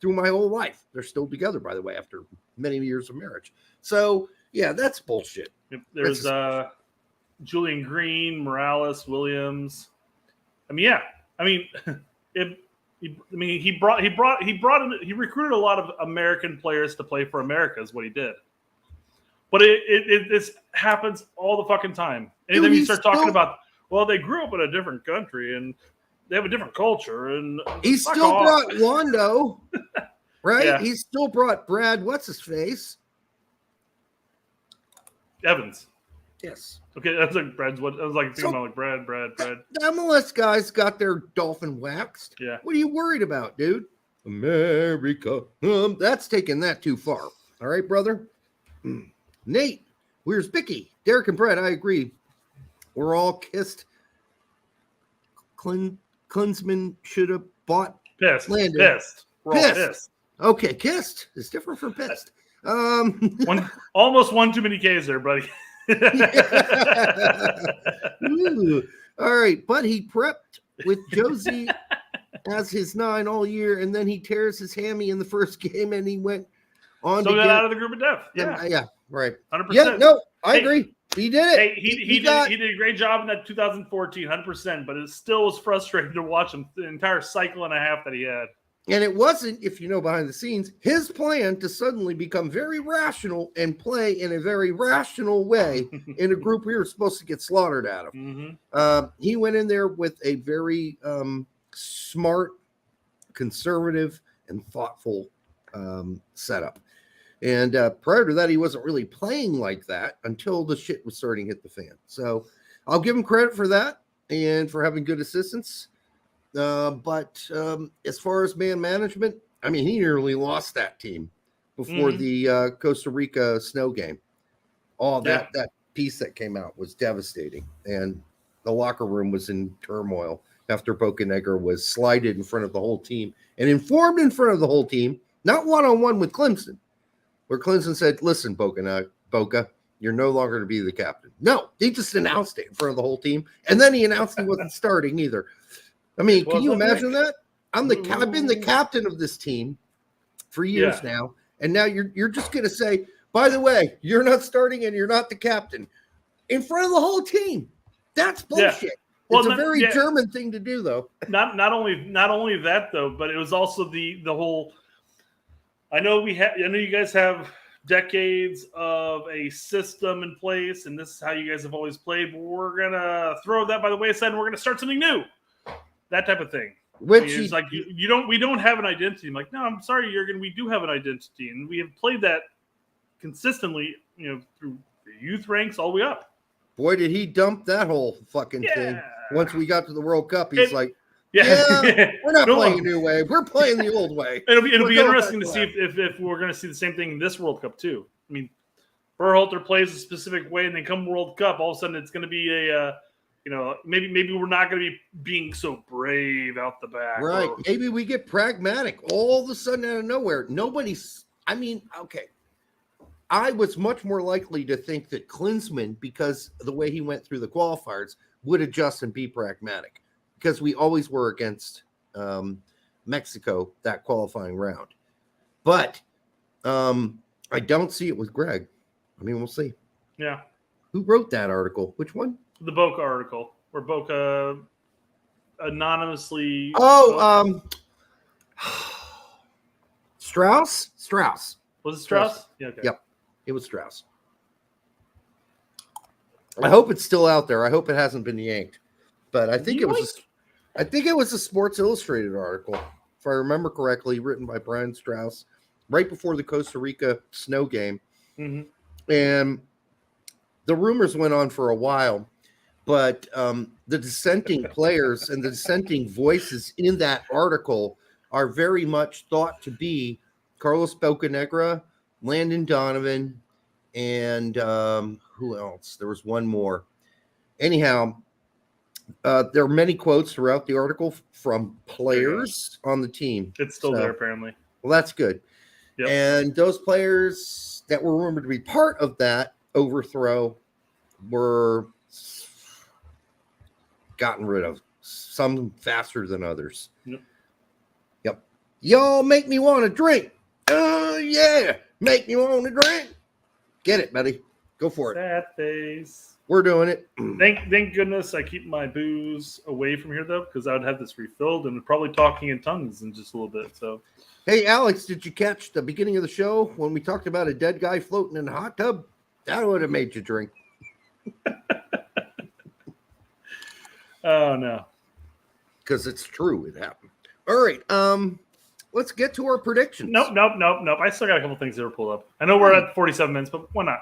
through my whole life. They're still together, by the way, after many years of marriage. So, yeah, that's bullshit. There's Julian Green, Morales, Williams. He recruited a lot of American players to play for America is what he did. But it happens all the fucking time. And then you start talking about, well, they grew up in a different country and they have a different culture. And he still brought Wando, right? Yeah. He still brought Brad. What's his face? Evans. Yes. Okay, that's like Brad's. What I was like thinking about, like Brad. The MLS guys got their dolphin waxed. Yeah. What are you worried about, dude? America. That's taking that too far. All right, brother. Nate, where's Vicky? Derek and Brett, I agree. We're all kissed. Klinsmann should have bought pissed. Landon. Pissed. We're all pissed. Okay, kissed is different from pissed. Almost one too many K's there, buddy. All right, but he prepped with Josie as his 9 all year, and then he tears his hammy in the first game, and he went on. So got out of the group of death. Yeah, right. 100%. Yeah, no, I agree. He did it. Hey, he did a great job in that 2014, 100%. But it still was frustrating to watch him the entire cycle and a half that he had. And it wasn't, if you know behind the scenes, his plan to suddenly become very rational and play in a very rational way in a group we were supposed to get slaughtered out of. Mm-hmm. He went in there with a very smart, conservative, and thoughtful setup. And prior to that, he wasn't really playing like that until the shit was starting to hit the fan. So I'll give him credit for that and for having good assistance. But as far as man management, I mean, he nearly lost that team before the Costa Rica snow game. That piece that came out was devastating. And the locker room was in turmoil after Bocanegra was slighted in front of the whole team and informed in front of the whole team, not one-on-one with Klinsmann, where Klinsmann said, listen, Boca, you're no longer going to be the captain. No, he just announced it in front of the whole team. And then he announced he wasn't starting either. I mean, can you imagine that? I've been the captain of this team for years now, and now you're just going to say, by the way, you're not starting and you're not the captain in front of the whole team. That's bullshit. Yeah. Well, it's a very German thing to do, though. Not only that though, but it was also the whole. I know you guys have decades of a system in place, and this is how you guys have always played. But we're gonna throw that by the wayside, and we're gonna start something new. That type of thing. Which it's like we don't have an identity. I'm like, no, I'm sorry, Jurgen, we do have an identity, and we have played that consistently, through the youth ranks all the way up. Boy, did he dump that whole fucking thing. Once we got to the World Cup, he's like, we're not playing a new way. We're playing the old way. It'll be interesting to see if we're going to see the same thing in this World Cup too. I mean, Berhalter plays a specific way, and then come World Cup, all of a sudden it's going to be maybe we're not going to be being so brave out the back. Right. Maybe we get pragmatic all of a sudden out of nowhere. I was much more likely to think that Klinsmann, because of the way he went through the qualifiers, would adjust and be pragmatic, because we always were against Mexico that qualifying round. But I don't see it with Gregg. I mean, we'll see. Yeah. Who wrote that article? Which one? The Boca article, where Boca anonymously. Strauss? Was it Strauss? Yeah. Okay. Yep. It was Strauss. I hope it's still out there. I hope it hasn't been yanked. But I think it was a Sports Illustrated article, if I remember correctly, written by Brian Strauss right before the Costa Rica snow game. Mm-hmm. And the rumors went on for a while, but the dissenting players and the dissenting voices in that article are very much thought to be Carlos Bocanegra, Landon Donovan, and who else? There was one more. Anyhow, there are many quotes throughout the article from players on the team. It's still there, apparently. Well, that's good. Yep. And those players that were rumored to be part of that overthrow were gotten rid of, some faster than others. Yep. Y'all make me want to drink. Yeah. Make me want to drink. Get it, buddy. Go for it. Sad face. We're doing it. Thank goodness I keep my booze away from here, though, because I would have this refilled and probably talking in tongues in just a little bit. So, hey, Alex, did you catch the beginning of the show when we talked about a dead guy floating in a hot tub? That would have made you drink. Oh, no. Because it's true. It happened. All right. Let's get to our predictions. Nope. I still got a couple things that were pulled up. I know we're at 47 minutes, but why not?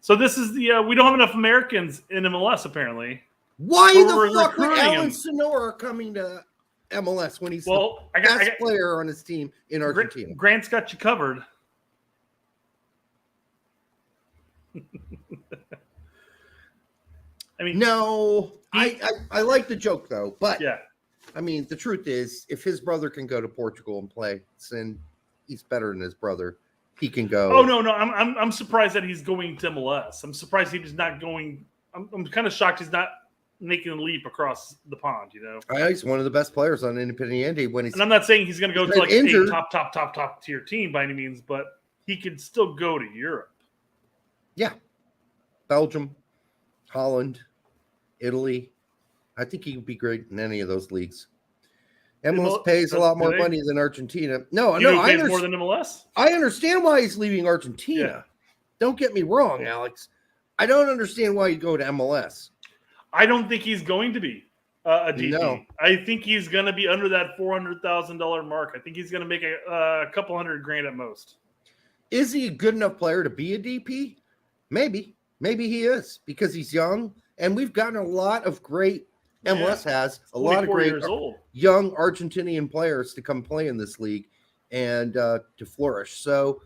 So this is the we don't have enough Americans in MLS, apparently. Why the fuck would Alan Sonora coming to MLS when he's the best player on his team in Argentina? Grant's got you covered. I mean, no, I like the joke though, but yeah. I mean, the truth is, if his brother can go to Portugal and play, then he's better than his brother. He can go. Oh no, I'm surprised that he's going to MLS. I'm surprised he's not going. I'm kind of shocked he's not making a leap across the pond. He's one of the best players on Independiente when he's. And I'm not saying he's going to go to like a top tier team by any means, but he can still go to Europe. Yeah, Belgium, Holland, Italy. I think he would be great in any of those leagues. MLS pays a lot more money than Argentina. No, I understand more than MLS. I understand why he's leaving Argentina. Yeah. Don't get me wrong, Alex. I don't understand why you go to MLS. I don't think he's going to be a DP. No. I think he's going to be under that $400,000 mark. I think he's going to make a couple $100,000 at most. Is he a good enough player to be a DP? Maybe he is, because he's young, and we've gotten a lot of great. MLS has a lot of great young Argentinian players to come play in this league and to flourish. So,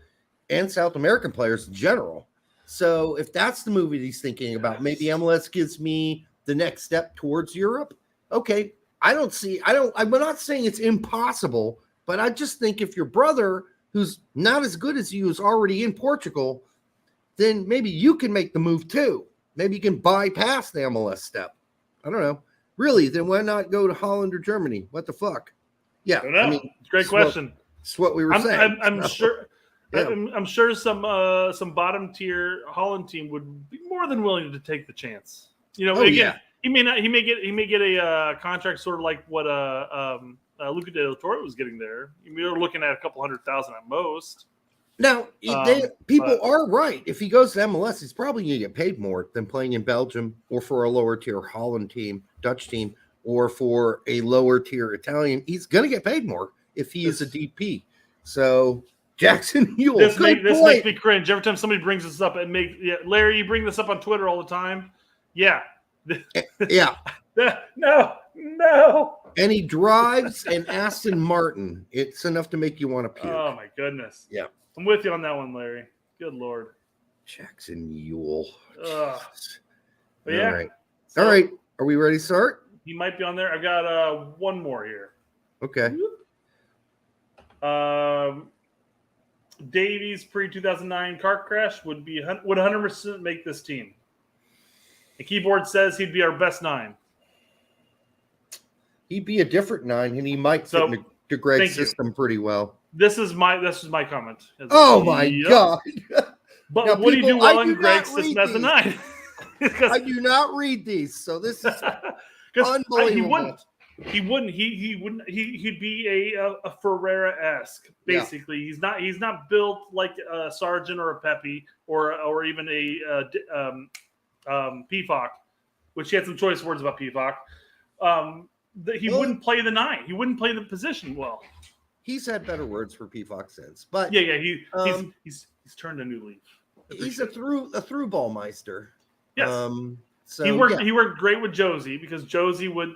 and South American players in general. So, if that's the movie he's thinking about, maybe MLS gives me the next step towards Europe. Okay, I'm not saying it's impossible, but I just think if your brother, who's not as good as you, is already in Portugal, then maybe you can make the move too. Maybe you can bypass the MLS step. I don't know. Really, then why not go to Holland or Germany? What the fuck? Yeah, I mean, great question. That's what we were saying. I'm sure. Yeah. I'm sure some bottom tier Holland team would be more than willing to take the chance. He may get a contract sort of like what Luca De La Torre was getting there. We're looking at a couple $100,000 at most. Now, people are right. If he goes to MLS, he's probably going to get paid more than playing in Belgium or for a lower tier Holland team, Dutch team, or for a lower tier Italian. He's going to get paid more if he is a DP. So Jackson Mule. This Good makes point. me cringe every time somebody brings this up. Larry, you bring this up on Twitter all the time. Yeah. Yeah. No. And he drives an Aston Martin. It's enough to make you want to puke. Oh my goodness. Yeah. I'm with you on that one, Larry. Good Lord. Jackson Mule. But All yeah. right. So All right. Are we ready to start? He might be on there. I've got one more here. Okay. Davies pre-2009 car crash would 100% make this team. The keyboard says he'd be our best 9. He'd be a different 9, and he might fit into Gregg's system pretty well. This is my comment. Oh my God! But now, would he do well in Gregg's read system as a 9? I do not read these, so this is unbelievable. He wouldn't. He'd be a Ferreira-esque. Basically, he's not built like a Sargent or a Pepe or even a Pifok, which he had some choice words about Pifok. He wouldn't play the 9. He wouldn't play the position well. He's had better words for Pifok since, but he's turned a new leaf. He's a through ball meister. Yes. So he worked great with Josie because Josie would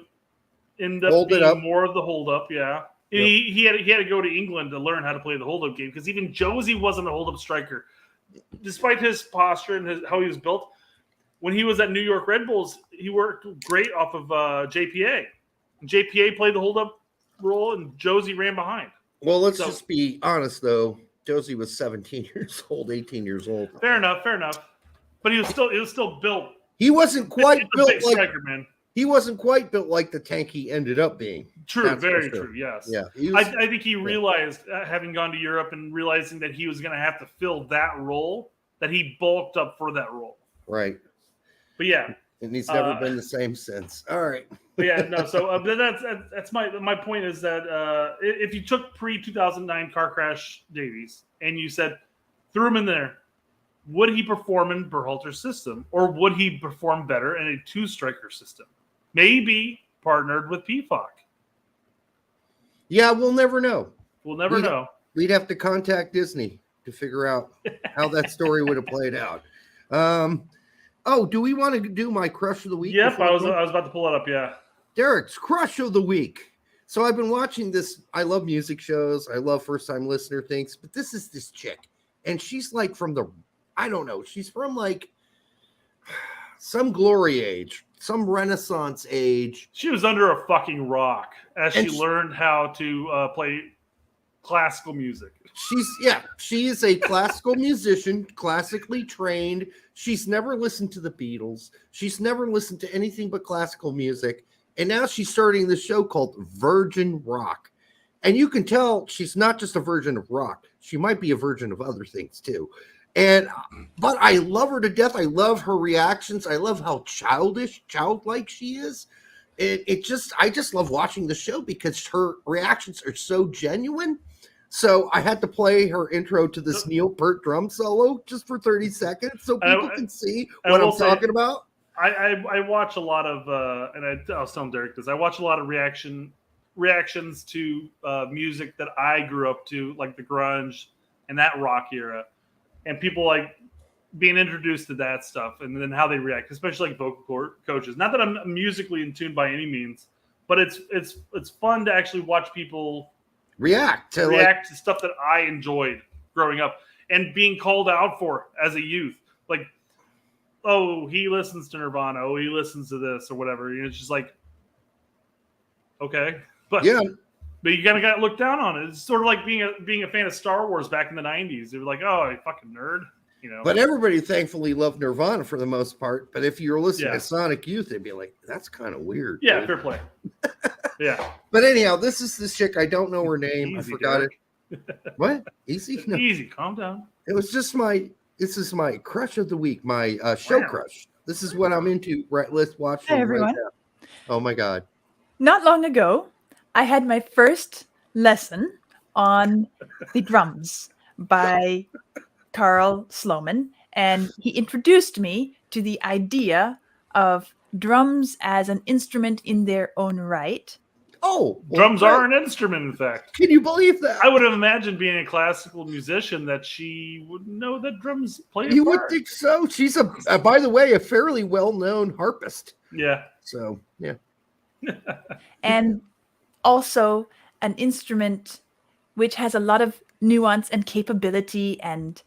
end up being more of the hold up. Yeah. Yep. He had to go to England to learn how to play the hold up game because even Josie wasn't a hold up striker, despite his posture and how he was built. When he was at New York Red Bulls, he worked great off of JPA. JPA played the hold up role, and Josie ran behind. Well, let's just be honest, though. Josie was 17 years old, 18 years old. Fair enough. But he was still built. He wasn't quite built like striker, man. He wasn't quite built like the tank he ended up being. True, very true. Yes. Yeah. I think he realized, having gone to Europe and realizing that he was going to have to fill that role, that he bulked up for that role. Right. But yeah. And he's never been the same since. All right. But yeah, no. So that's my point is that if you took pre-2009 car crash Davies and you said threw him in there, would he perform in Berhalter's system, or would he perform better in a 2-striker system? Maybe partnered with Pifok. Yeah, we'll never know. We'll never know. We'd have to contact Disney to figure out how that story would have played out. Do we want to do my crush of the week? Yep, I was about to pull it up. Yeah, Derek's crush of the week. So I've been watching this. I love music shows. I love first time listener things. But this is this chick, and she's like from I don't know. She's from like some glory age, some Renaissance age. She was under a fucking rock as she learned how to play classical music. She is a classical musician, classically trained. She's never listened to the Beatles. She's never listened to anything but classical music. And now she's starting this show called Virgin Rock. And you can tell she's not just a virgin of rock. She might be a virgin of other things too. But I love her to death. I love her reactions. I love how childlike she is. I just love watching the show because her reactions are so genuine. So I had to play her intro to this Neil Peart drum solo just for 30 seconds so people can see what I'm talking about. I watch a lot of, and I was telling Derek this, I watch a lot of reactions to music that I grew up to, like the grunge and that rock era. And people like being introduced to that stuff and then how they react, especially like vocal coaches. Not that I'm musically in tune by any means, but it's fun to actually watch people react to stuff that I enjoyed growing up and being called out for as a youth. Like, oh, he listens to Nirvana. Oh, he listens to this or whatever. And it's just like, okay. But you kind of got looked down on it. It's sort of like being a fan of Star Wars back in the 90s. They were like, oh, you fucking nerd. You know. But everybody thankfully loved Nirvana for the most part. But if you're listening to Sonic Youth, they'd be like, that's kind of weird. Yeah, dude. fair play. Yeah. But anyhow, this is this chick. I don't know her name. Easy, I forgot Derek. it. What? Easy? No. Easy. Calm down. It was just this is my crush of the week, my show crush. This is what I'm into. Right, let's watch. Hey, everyone. Right now. Oh my God. Not long ago, I had my first lesson on the drums by Carl Sloman, and he introduced me to the idea of drums as an instrument in their own right. Oh, Drums are an instrument, in fact. Can you believe that? I would have imagined being a classical musician that she would know that drums play a You part. would think so. She's by the way, a fairly well-known harpist. Yeah. So, yeah. And also an instrument which has a lot of nuance and capability and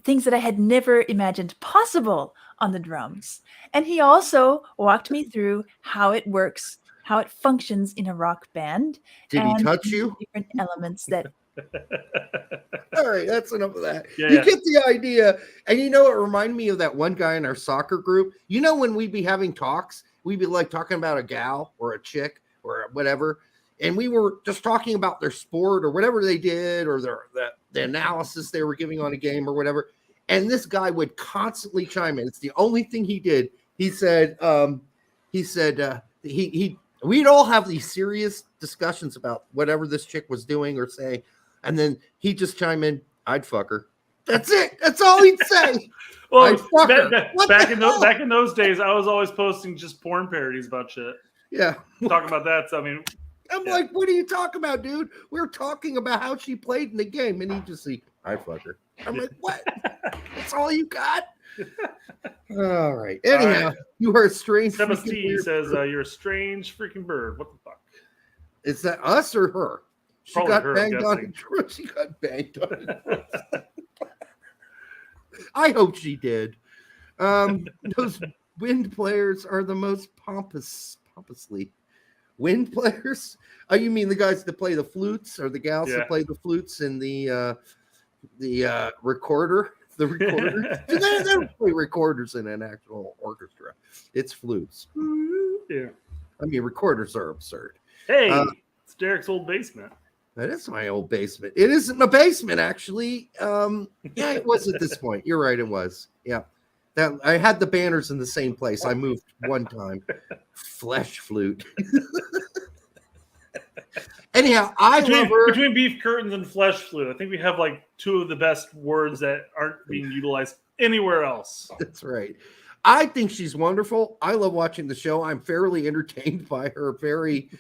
things that I had never imagined possible on the drums. And he also walked me through how it works, how it functions in a rock band. Did he and touch the you? different elements that All right, that's enough of that. Yeah, you yeah. get the idea. And it reminded me of that one guy in our soccer group. When we'd be having talks, we'd be like talking about a gal or a chick or whatever. And we were just talking about their sport or whatever they did or the analysis they were giving on a game or whatever. And this guy would constantly chime in. It's the only thing he did. He said, we'd all have these serious discussions about whatever this chick was doing or saying. And then he'd just chime in, I'd fuck her. That's it. That's all he'd say. Well, I'd fuck her. back in those days, I was always posting just porn parodies about shit. Yeah. Talking about that. So, I mean, I'm like, what are you talking about, dude? We're talking about how she played in the game. And he just see, I'd fuck her. I'm like, what? That's all you got? All right. Anyhow, you are a strange. Sebastian says you're a strange freaking bird. What the fuck? Is that us or her? She Probably got her, banged I'm on. She got banged on. I hope she did. Those wind players are the most pompously. Wind players? Oh, you mean the guys that play the flutes or the gals that play the flutes in the recorder? The recorder? they don't play recorders in an actual orchestra. It's flutes. Yeah. I mean, recorders are absurd. Hey, it's Derek's old basement. That is my old basement. It isn't my basement, actually. Yeah, it was at this point. You're right, it was. Yeah. That I had the banners in the same place. I moved one time. Flesh flute. Anyhow, love her. Between beef curtains and flesh flute, I think we have like two of the best words that aren't being utilized anywhere else. That's right. I think she's wonderful. I love watching the show. I'm fairly entertained by her very,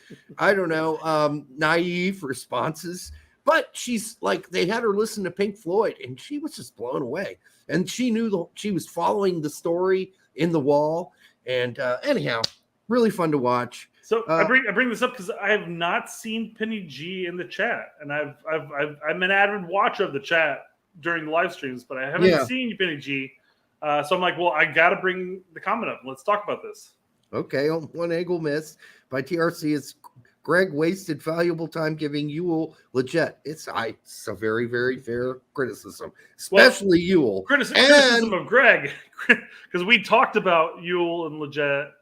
naive responses. But she's like, they had her listen to Pink Floyd, and she was just blown away. And she knew she was following the story in the wall. And anyhow, really fun to watch. So I bring this up because I have not seen Penny G in the chat, and I'm an avid watcher of the chat during the live streams, but I haven't seen Penny G. So I'm like, well, I got to bring the comment up. Let's talk about this. Okay, one angle miss by TRC is Gregg wasted valuable time giving Ewell Leggett. It's a very, very fair criticism, especially Ewell. Criticism of Gregg, because we talked about Ewell and Leggett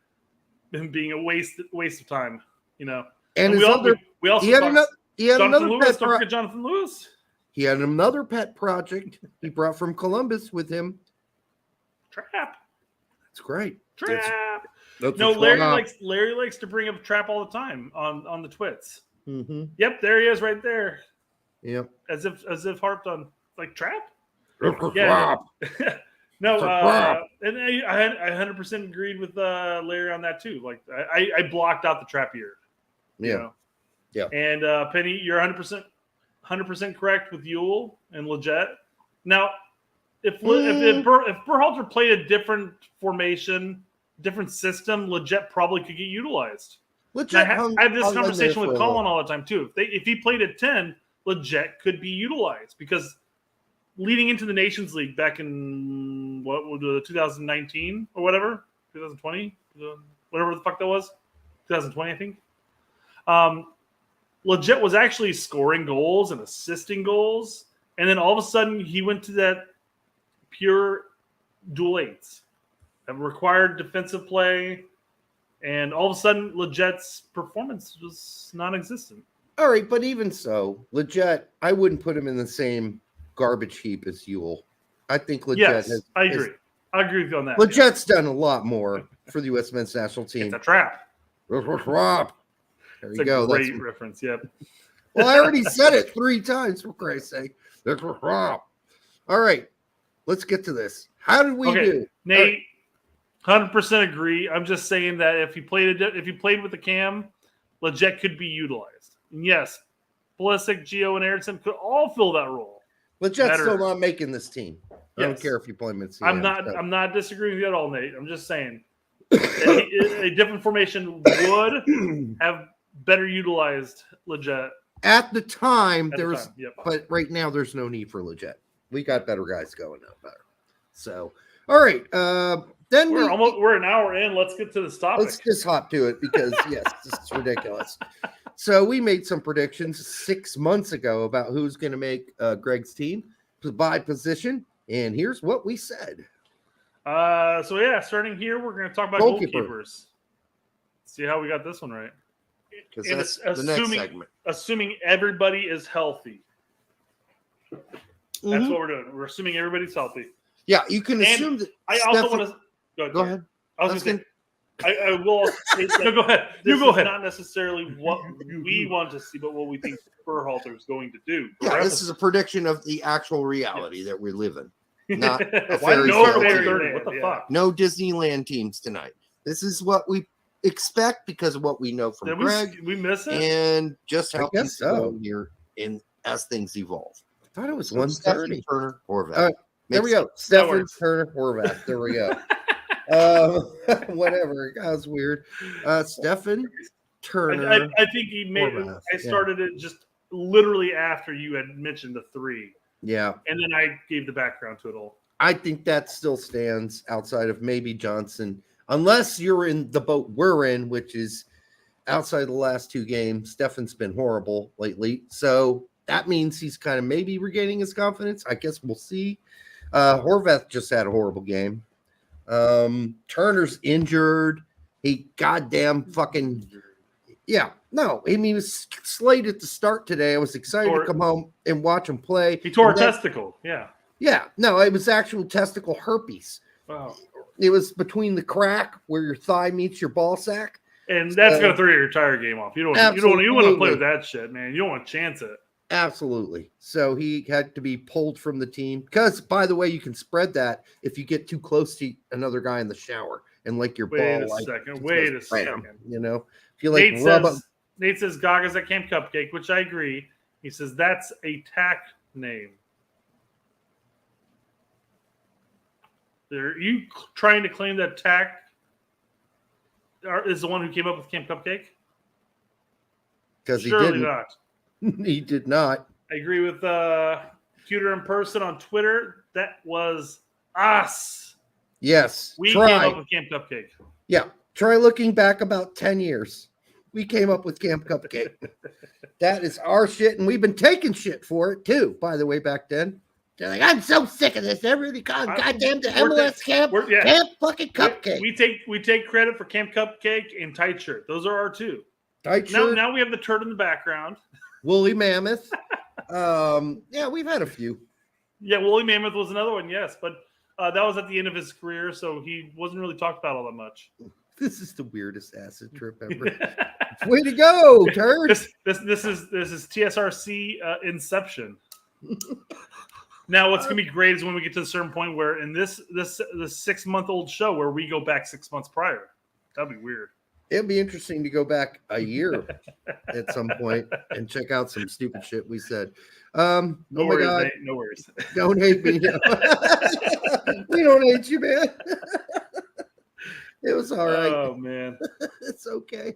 being a waste of time, And we also talked Jonathan Lewis. Don't forget Jonathan Lewis. He had another pet project he brought from Columbus with him. Trap. That's great. Trap. That's Larry likes to bring up Trap all the time on the twits. Mm-hmm. Yep, there he is right there. Yep. As if harped on like Trap. Yeah. No, and I 100% agreed with Larry on that too. Like I blocked out the Trap year. Yeah. Yeah. And Penny, you're 100% correct with Ewell and Leggett. Now, if Berhalter played a different formation, different system, Leggett probably could get utilized. I have this conversation with Colin all the time too. If he played at 10, Leggett could be utilized because leading into the Nations League back in 2019 or whatever, 2020, whatever the fuck that was, 2020 I think. Leggett was actually scoring goals and assisting goals, and then all of a sudden he went to that pure dual eights that required defensive play, and all of a sudden Leggett's performance was non-existent. All right, but even so, Leggett, I wouldn't put him in the same garbage heap as Ewell. I think Leggett I agree. I agree with you on that. Leggett's done a lot more for the U.S. men's national team. It's a trap. There It's you go. Great reference. Yep. Well, I already said it 3 times, for Christ's sake. All right, let's get to this. How did we do? Nate, 100% agree. I'm just saying that if you played with the cam, Leggett could be utilized. And yes, Pulisic, Gio, and Eriksson could all fill that role. Legett's Better. still not making this team. I don't Yes. care if you play him at CM. I'm not disagreeing with you at all, Nate. I'm just saying a different formation would have better utilized Leggett. At the time, At the time, yep. but right now there's no need for Leggett. We got better guys going now. Better. So, all right. Then We're an hour in. Let's get to this topic. let's just hop to it because yes, this is ridiculous. So we made some predictions 6 months ago about who's going to make Gregg's team by position, and here's what we said. Starting here, we're going to talk about Goalkeeper. goalkeepers. See how we got this one right. Because And that's it's the next segment. Assuming everybody is healthy. That's Mhm. what we're doing. We're assuming everybody's healthy. Yeah, you can And assume that. I also want to Go ahead. I was going to say, I will also say that no, go ahead. this You go is ahead. not necessarily what we want to see, but what we think Berhalter is going to do. Yeah, this is a prediction of the actual reality that we live in. Not a Why fairy no tale fairy team. tale? What the fuck? No Disneyland teams tonight. This is what we expect because of what we know from Did Gregg we miss it? and just I how guess things go so. here as things evolve. I thought it was So 1:30. Stephen Turner, Horvath. There we Makes go. sense. Stephen Turner Horvath. There we go. Whatever. That was weird. Stephen Turner. I think he made. Horvath, I started it just literally after you had mentioned the three, Yeah. and then I gave the background to it all. I think that still stands outside of maybe Johnson, unless you're in the boat we're in, which is outside the last two games. Stefan's been horrible lately. So that means he's kind of maybe regaining his confidence. I guess we'll see. Horvath just had a horrible game. Turner's injured. He goddamn fucking yeah. No, I mean, he was slated to start today. I was excited to come home and watch him play. He tore a And then- testicle. Yeah. Yeah, no, it was actual testicle herpes. Wow. It was between the crack where your thigh meets your ball sack. And that's So- going to throw your entire game off. You don't want to play Absolutely. with that shit, man. You don't want to chance it. Absolutely. So he had to be pulled from the team because, by the way, you can spread that if you get too close to another guy in the shower and like your Wait ball. a like, second. just Wait goes a bam, second. You know, if you like Nate rub says, up. Nate says Gaga's at Camp Cupcake, which I agree. He says that's a tack name. Are you trying to claim that tack is the one who came up with Camp Cupcake? Because he Surely didn't. not. He did not. I agree with Cuter in Person on Twitter. That was us. Yes. We try. came up with Camp Cupcake. Yeah. Try looking back about 10 years. We came up with Camp Cupcake. That is our shit, and we've been taking shit for it too, by the way, back then. They're like, I'm so sick of this. Everybody calls goddamn the MLS camp. Camp fucking Cupcake. We take credit for Camp Cupcake and Tight Shirt. Those are our two. Tight Shirt. Now we have the turd in the background. Woolly Mammoth. Yeah, we've had a few. Yeah, Woolly Mammoth was another one, yes, but that was at the end of his career, so he wasn't really talked about all that much. This is the weirdest acid trip ever. Way to go, turd. This is TSRC Inception. Now, what's gonna be great is when we get to a certain point where in this 6-month-old show where we go back 6 months prior. That'd be weird. It'd be interesting to go back a year at some point and check out some stupid shit we said. No Oh my worries, God. Nate, no worries. Don't hate me. We don't hate you, man. It was all right. Oh man. It's okay.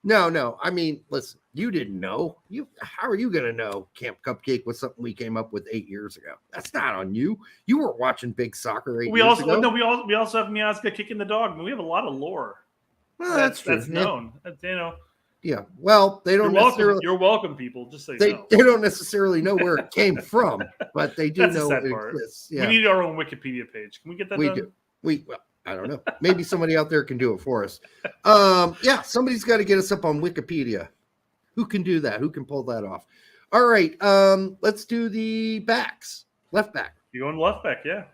No. I mean, listen, you didn't know. How are you gonna know Camp Cupcake was something we came up with 8 years ago? That's not on you. You weren't watching big soccer 8 We years also ago. we also have Miazga kicking the dog. I mean, we have a lot of lore. Well, that's true. That's known. Yeah. Well, they don't necessarily. You're welcome, people. Just so you They know. don't necessarily know where it came from, but they do That's the know sad it part. exists. Yeah, We need our own Wikipedia page. Can we get that we done? do. Well, I don't know. Maybe somebody out there can do it for us. Yeah, somebody's got to get us up on Wikipedia. Who can do that? Who can pull that off? All right. Let's do the backs. Left back. You going left back? Yeah.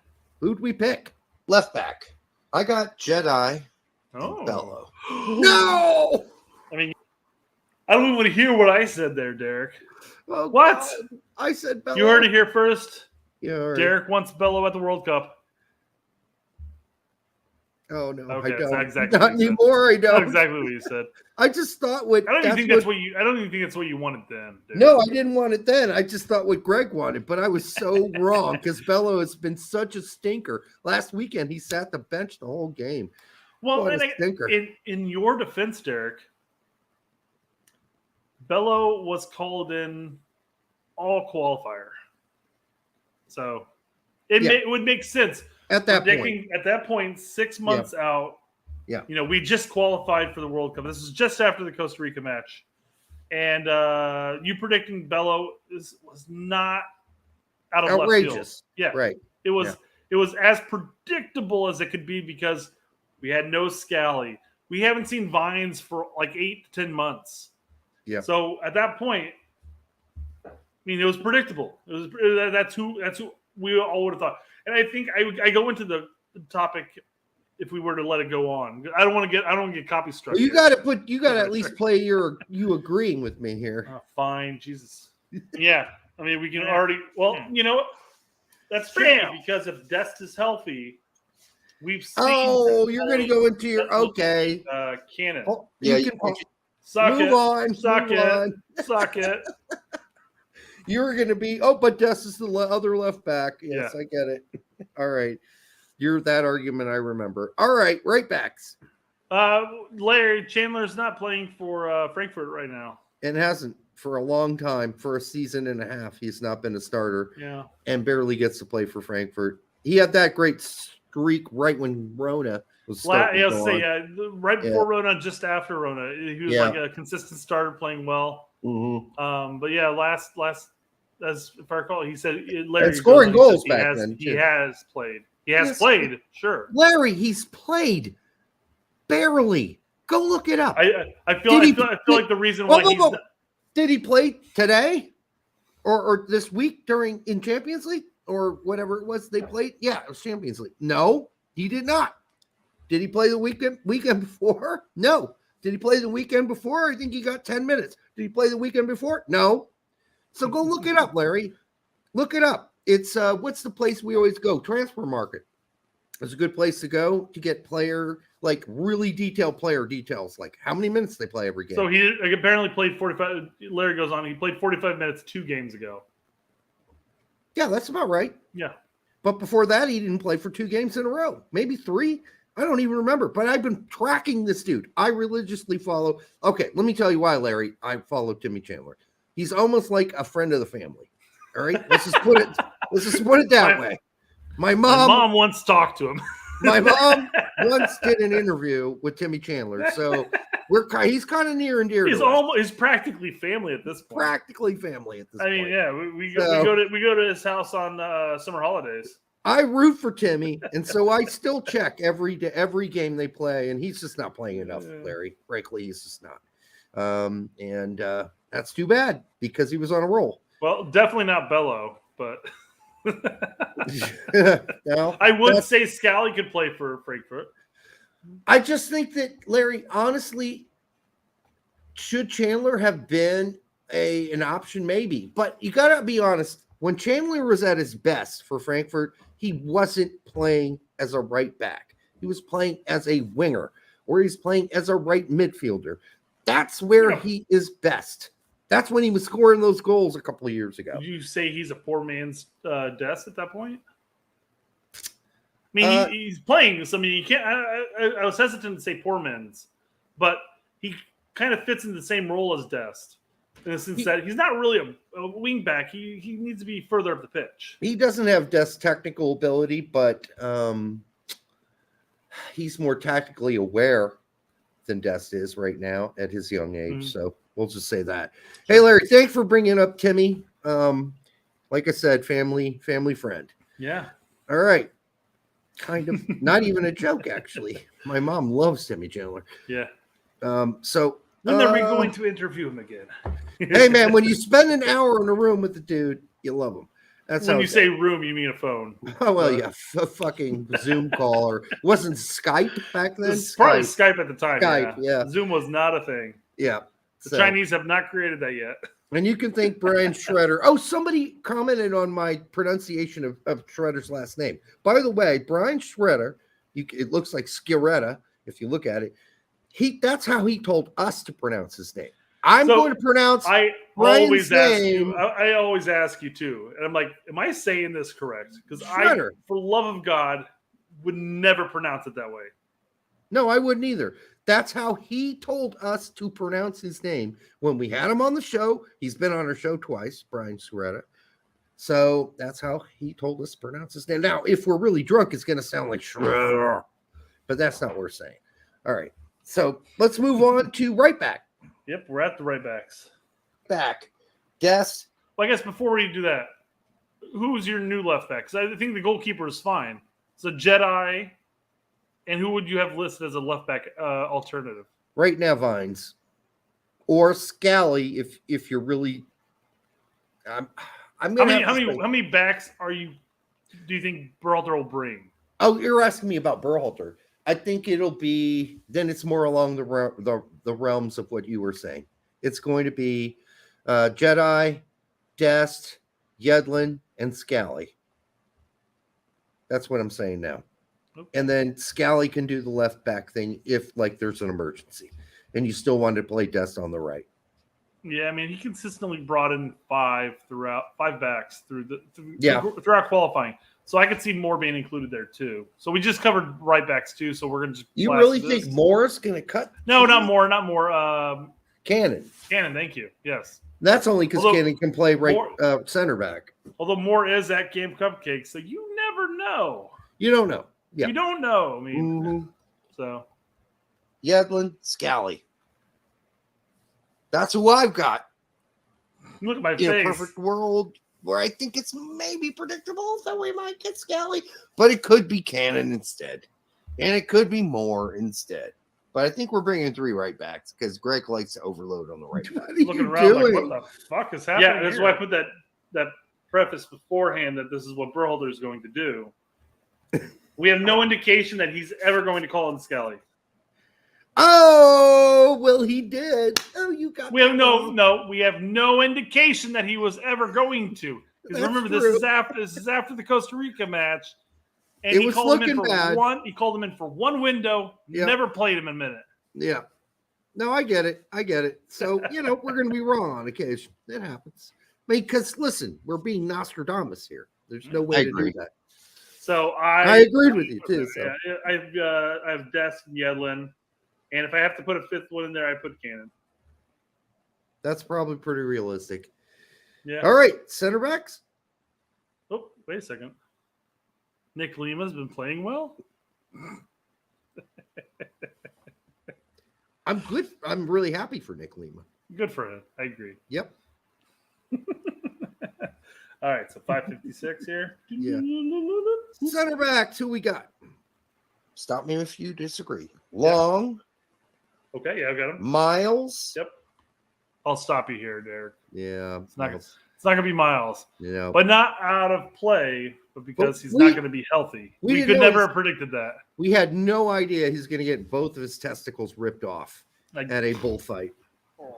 Who'd we pick? Left back. I got Jedi Oh. Bello. No. I mean, I don't even want to hear what I said there, Derek. Oh, What? God. I said Bello. You heard it here first. Yeah. All right. Derek wants Bello at the World Cup. Oh no, Okay, I that's don't. not exactly Not what you said. anymore. I Not don't. exactly what you said. I just thought what. I don't even think what- that's what you. I don't even think that's what you wanted then. Dude. No, I didn't want it then. I just thought what Greg wanted, but I was so wrong because Bello has been such a stinker. Last weekend, he sat the bench the whole game. Well, What and a stinker. in your defense, Derek, Bello was called in all qualifier, so it would make sense At that predicting point. at that point 6 months out. Yeah. You know, we just qualified for the World Cup. This is just after the Costa Rica match, and you predicting Bello was not out of left field. Outrageous. Yeah, Right. It was as predictable as it could be because we had no Scally. We haven't seen Vines for like 8 to 10 months. Yeah. So at that point, I mean, it was predictable. It was that's who we all would have thought. And I think I go into the topic if we were to let it go on. I don't want to get copy struck. Well, you got to at least play you agreeing with me here. Oh, fine, Jesus. Yeah, I mean, we can already. Well, you know what? That's tricky because if Dest is healthy, we've seen. Oh, you're going to go into your okay. Cannon. Oh, Yeah, you can Suck move it. on. Suck move it. on. Suck it. You're going to be. Oh, but Des is the other left back. Yes, I get it. All right, you're that argument I remember. All right, right backs. Larry Chandler's not playing for Frankfurt right now. And hasn't for a long time, for a season and a half. He's not been a starter. Yeah. And barely gets to play for Frankfurt. He had that great streak right when Rona was starting. Right before Rona, just after Rona. He was like a consistent starter playing well. Mm-hmm. But yeah, last as if I recall, he said Larry and scoring goals he back has, then. He has played. He has played, sure. Larry, he's played barely. Go look it up. I feel like the reason why did he play today or this week in Champions League or whatever it was they played? Yeah, it was Champions League. No, he did not. Did he play the weekend before? No. Did he play the weekend before? I think he got 10 minutes. Did he play the weekend before? No. So go look it up, Larry. Look it up. It's what's the place we always go? Transfer Market. It's a good place to go to get really detailed player details, like how many minutes they play every game. So he apparently played 45. Larry goes on. He played 45 minutes 2 games ago. Yeah, that's about right. Yeah. But before that, he didn't play for 2 games in a row, maybe 3. I don't even remember, but I've been tracking this dude. I religiously follow. Okay, let me tell you why, Larry. I follow Timmy Chandler. He's almost like a friend of the family. All right, let's just put it that way. My mom once talked to him. My mom once did an interview with Timmy Chandler, so he's kind of near and dear. He's practically family at this point. Practically family at this point. I mean, yeah, we go to his house on summer holidays. I root for Timmy, and so I still check every game they play, and he's just not playing enough, Larry. Frankly, he's just not. And that's too bad because he was on a roll. Well, definitely not Bello, but no, I would say Scally could play for Frankfurt. I just think that, Larry, honestly, should Chandler have been an option? Maybe. But you got to be honest. When Chandler was at his best for Frankfurt, he wasn't playing as a right back. He was playing as a winger, or he's playing as a right midfielder. That's where he is best. That's when he was scoring those goals a couple of years ago. Did you say he's a poor man's Dest at that point? I mean, he's playing. So, I mean, you can't. I was hesitant to say poor man's, but he kind of fits in the same role as Dest. In the sense that he's not really a wing back. He needs to be further up the pitch. He doesn't have Dest's technical ability, but he's more tactically aware than Dest is right now at his young age. Mm-hmm. So we'll just say that. Hey, Larry, thanks for bringing up Timmy. Like I said, family friend. Yeah. All right. Kind of not even a joke, actually. My mom loves Timmy Chandler. Yeah. So when are we going to interview him again? Hey, man, when you spend an hour in a room with the dude, you love him. That's when you say room, you mean a phone. Oh, well, yeah, a fucking Zoom call, or wasn't Skype back then? It was probably Skype at the time. Skype, yeah. Zoom was not a thing. Yeah. The Chinese have not created that yet. And you can thank Brian Schroeder. Oh, somebody commented on my pronunciation of Schroeder's last name. By the way, Brian Schroeder It looks like Skiretta if you look at it. That's how he told us to pronounce his name. I'm going to pronounce I Brian's always ask name. you. I always ask you too, and I'm like, am I saying this correct? Because Shredder. for love of God, would never pronounce it that way. No, I wouldn't either. That's how he told us to pronounce his name when we had him on the show. He's been on our show twice, Brian Suretta. So that's how he told us to pronounce his name. Now, if we're really drunk, it's going to sound like Shredder, but that's not what we're saying. All right. So let's move on to right back. Yep, we're at the right backs. Back. Guess. Well, I guess before we do that, who's your new left back? Because I think the goalkeeper is fine. It's a Jedi. And who would you have listed as a left back alternative? Right now, Vines. Or Scally, if you're really. I'm gonna how many backs do you think Berhalter will bring? Oh, you're asking me about Berhalter. I think it'll be then. It's more along the realms of what you were saying. It's going to be Jedi, Dest, Yedlin, and Scally. That's what I'm saying now. Okay. And then Scally can do the left back thing if there's an emergency, and you still want to play Dest on the right. Yeah, I mean, he consistently brought in five backs throughout qualifying. So I could see more being included there too. So we just covered right backs too. So we're gonna just. You really think Moore's gonna cut? No, not more. Cannon. Thank you. Yes. That's only because Cannon can play center back. Although Moore is at Game Cupcake, so you never know. You don't know. Yeah. You don't know. I mean, so. Yedlin, Scally. That's who I've got. Look at my face. In a perfect world where I think it's maybe predictable that we might get Scally, but it could be Cannon instead. And it could be Moore instead. But I think we're bringing 3 right backs because Greg likes to overload on the right back. Looking around like, what the fuck is happening? Yeah, that's why I put that preface beforehand that this is what Berhalter is going to do. We have no indication that he's ever going to call in Scally. Oh, well, he did. Oh, you got. We have we have no indication that he was ever going to. Because remember, this is after the Costa Rica match, and he called him in for one. He called him in for one window. Yep. Never played him a minute. Yeah. No, I get it. So we're going to be wrong on occasion. It happens. I mean, because listen, we're being Nostradamus here. There's no way to do that. So I agreed with you too. So I have Dest and Yedlin. And if I have to put a 5th one in there, I put Cannon. That's probably pretty realistic. Yeah. All right, center backs. Oh, wait a second. Nick Lima's been playing well. I'm good. I'm really happy for Nick Lima. Good for him. I agree. Yep. All right, so 556 here. Yeah. Center backs. Who we got? Stop me if you disagree. Long. Yeah. Okay, yeah, I've got him. Miles. Yep. I'll stop you here, Derek. Yeah. It's not gonna be Miles. Yeah. But not out of play, but because he's not gonna be healthy. We could never have predicted that. We had no idea he's gonna get both of his testicles ripped off at a bullfight.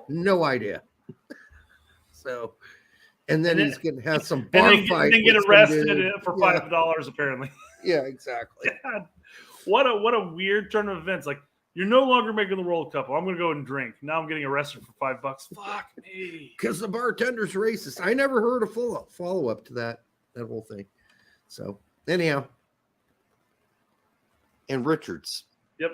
No idea. So and then he's gonna have some bar fight. And then get arrested for $5 apparently. Yeah, exactly. God, what a weird turn of events. Like, you're no longer making the World Cup. I'm going to go and drink. Now I'm getting arrested for $5. Fuck me. Because the bartender's racist. I never heard a follow up to that whole thing. So, anyhow. And Richards. Yep.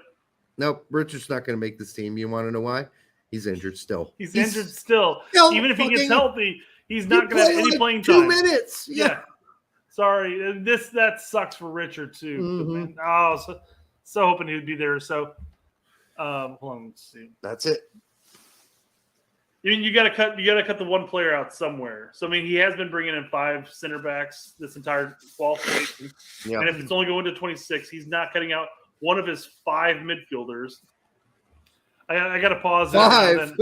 Nope, Richards not going to make this team. You want to know why? He's injured still. He's injured still. Even if he gets healthy, he's not going to have any playing time. 2 minutes. Yeah. Sorry. That sucks for Richard, too. Mm-hmm. Oh, so hoping he would be there. So, hold on, let's see. That's it. I mean, you got to cut the one player out somewhere. So I mean, he has been bringing in 5 center backs this entire qualification, and if it's only going to 26, he's not cutting out one of his 5 midfielders. I got to pause. 5.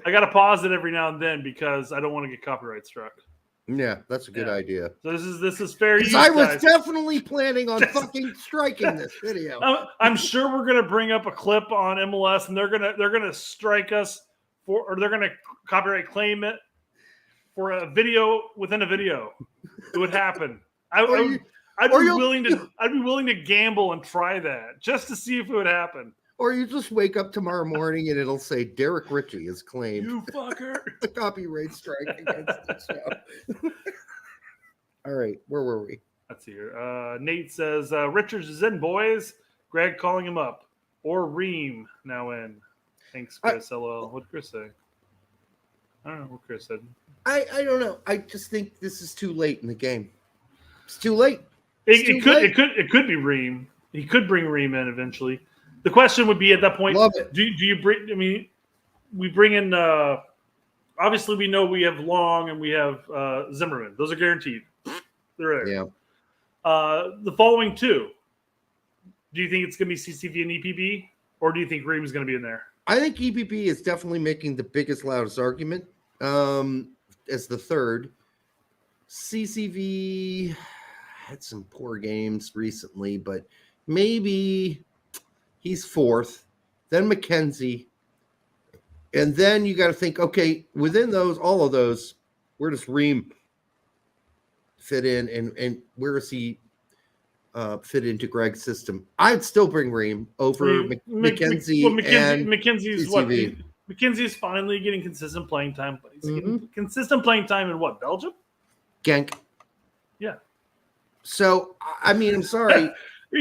I got to pause it every now and then because I don't want to get copyright struck. Yeah, that's a good idea. So this is fair use. I was definitely planning on fucking striking this video. I'm sure we're gonna bring up a clip on MLS, and they're gonna strike us or they're gonna copyright claim it for a video within a video. It would happen. I'd Or be you'll- willing to gamble and try that just to see if it would happen. Or you just wake up tomorrow morning and it'll say Derek Ritchie has claimed You fucker. a copyright strike against the show. All right, where were we? Let's see here. Nate says Richards is in, boys. Greg calling him up. Or Ream now in. Thanks, Chris. LOL. What'd Chris say? I don't know what Chris said. I don't know. I just think this is too late in the game. It's too late. It could be Ream. He could bring Ream in eventually. The question would be at that point, Love it. do you bring? I mean, we bring in. Obviously, we know we have Long and we have Zimmerman. Those are guaranteed. They're there. Yeah. The following two. Do you think it's going to be CCV and EPB, or do you think Ream is going to be in there? I think EPP is definitely making the biggest, loudest argument as the third. CCV had some poor games recently, but maybe he's fourth. Then McKenzie. And then you got to think, okay, within those, all of those, where does Ream fit in and where does he fit into Gregg's system? I'd still bring Ream over McKenzie. McKenzie's what? CCV. McKenzie's finally getting consistent playing time, but he's getting consistent playing time in what? Belgium? Genk. Yeah. So I mean, I'm sorry,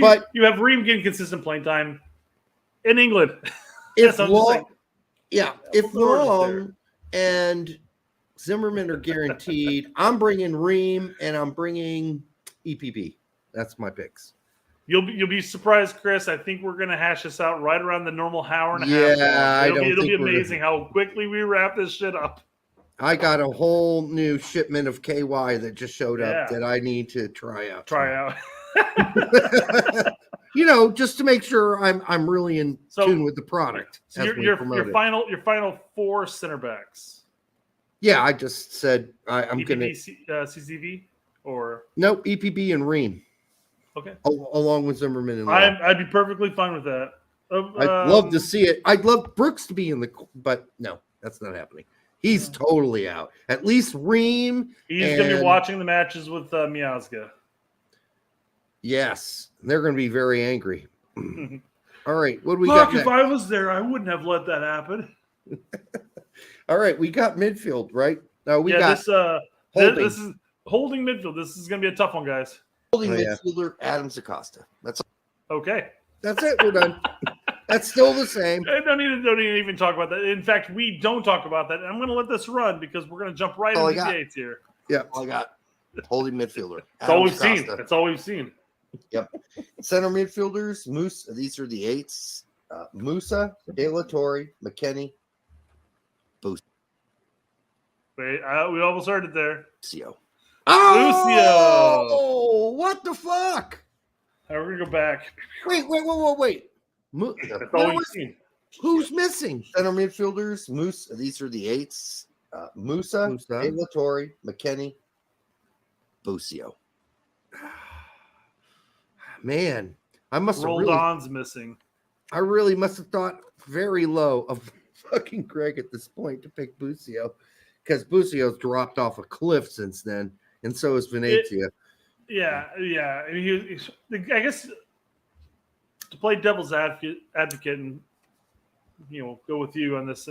but you have Ream getting consistent playing time in England. if That's what I'm just saying. Long, yeah, if Long and Zimmerman are guaranteed, I'm bringing Ream and I'm bringing EPB. That's my picks. You'll be surprised, Chris. I think we're gonna hash this out right around the normal hour and a Yeah, half. It'll be we're amazing how quickly we wrap this shit up. I got a whole new shipment of KY that just showed up that I need to try out. You know, just to make sure I'm really in tune with the product. So your final four center backs. Yeah, I just said I'm EPB, gonna CCV or nope, EPB and Ream. Okay, along with Zimmerman and I'd be perfectly fine with that. I'd love to see it. I'd love Brooks to be in the, but no, that's not happening. He's totally out. At least Ream. He's going to be watching the matches with Miazga. Yes, they're going to be very angry. All right, what do we got next? If I was there, I wouldn't have let that happen. All right, we got midfield, right? No, we got this is holding midfield. This is going to be a tough one, guys. Holding midfielder, Adams Acosta. That's okay. That's it. We're done. That's still the same. Don't need to even talk about that. In fact, we don't talk about that. I'm going to let this run because we're going to jump right into the eights here. Yeah, all I got. Holding midfielder. That's all we've seen. That's all we've seen. Yep. Center midfielders, Moose. These are the eights. Musa, De La Torre, McKennie, Boost. Wait, we almost heard it there. Lucio. Oh, what the fuck? All right, we're going to go back. Wait. That's all we've seen. Who's missing? Center midfielders, Moose. These are the eights. Musa, De La Torre, McKennie, Bucio. Man, I must have Roldan's missing. I really must have thought very low of fucking Greg at this point to pick Bucio, because Bucio's dropped off a cliff since then, and so is Venezia. Yeah. I mean, I guess to play devil's advocate and go with you on this.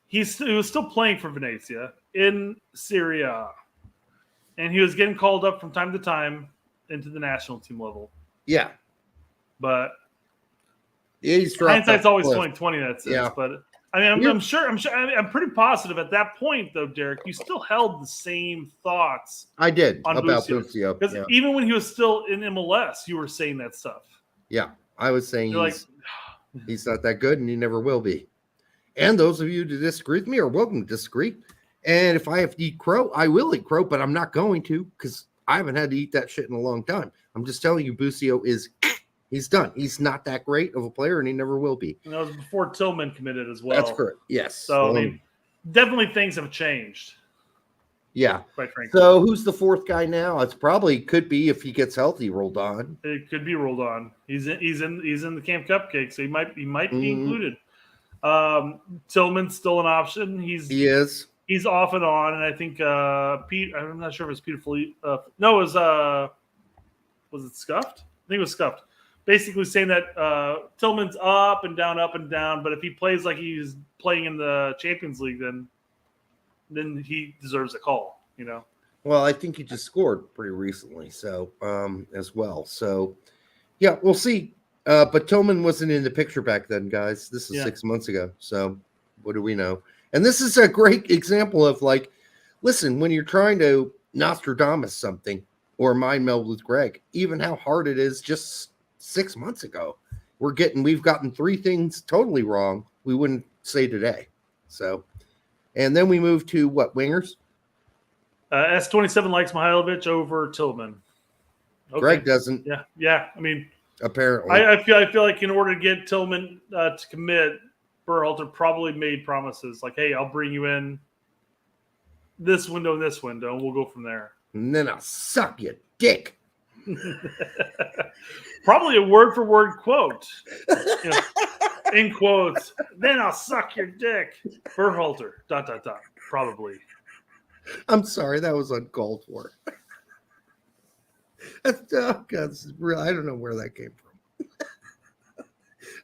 He was still playing for Venezia in Serie A, and he was getting called up from time to time into the national team level. Yeah, but he's dropped. Hindsight's always 20/20. That's yeah. But I mean, I'm sure. I'm pretty positive at that point, though, Derek. You still held the same thoughts. I did on about Bucio because even when he was still in MLS, you were saying that stuff. Yeah, I was saying You're he's not that good, and he never will be. And those of you to disagree with me are welcome to disagree. And if I have to eat crow, I will eat crow, but I'm not going to because I haven't had to eat that shit in a long time. I'm just telling you, Bucio he's done. He's not that great of a player, and he never will be. And that was before Tillman committed as well. That's correct. Yes. So, I mean, definitely things have changed. Yeah. Quite frankly. So who's the fourth guy now? It's probably could be if he gets healthy, Roldan. It could be Roldan. He's in the Camp Cupcake, so he might be included. Tillman's still an option. He is. he's off and on, and I think Pete. I'm not sure if it was Peter Fleet. No, it was it Scuffed? I think it was Scuffed. Basically saying that Tillman's up and down, but if he plays like he's playing in the Champions League, then he deserves a call. You know. Well, I think he just scored pretty recently, so as well. So, yeah, we'll see. But Tillman wasn't in the picture back then, guys. This is 6 months ago. So, what do we know? And this is a great example of like, listen, when you're trying to Nostradamus something or mind meld with Gregg, even how hard it is just 6 months ago. We've gotten 3 things totally wrong. We wouldn't say today. So, and then we move to what, wingers? S27 likes Mihailovic over Tillman. Okay. Gregg doesn't. Yeah. I mean, apparently, I feel like in order to get Tillman to commit, Berhalter probably made promises like, "Hey, I'll bring you in this window and this window, and we'll go from there." And then I'll suck your dick. Probably a word for word quote. You know, in quotes. Then I'll suck your dick, Berhalter. ... Probably. I'm sorry, that was uncalled for. Oh God, this is real. I don't know where that came from.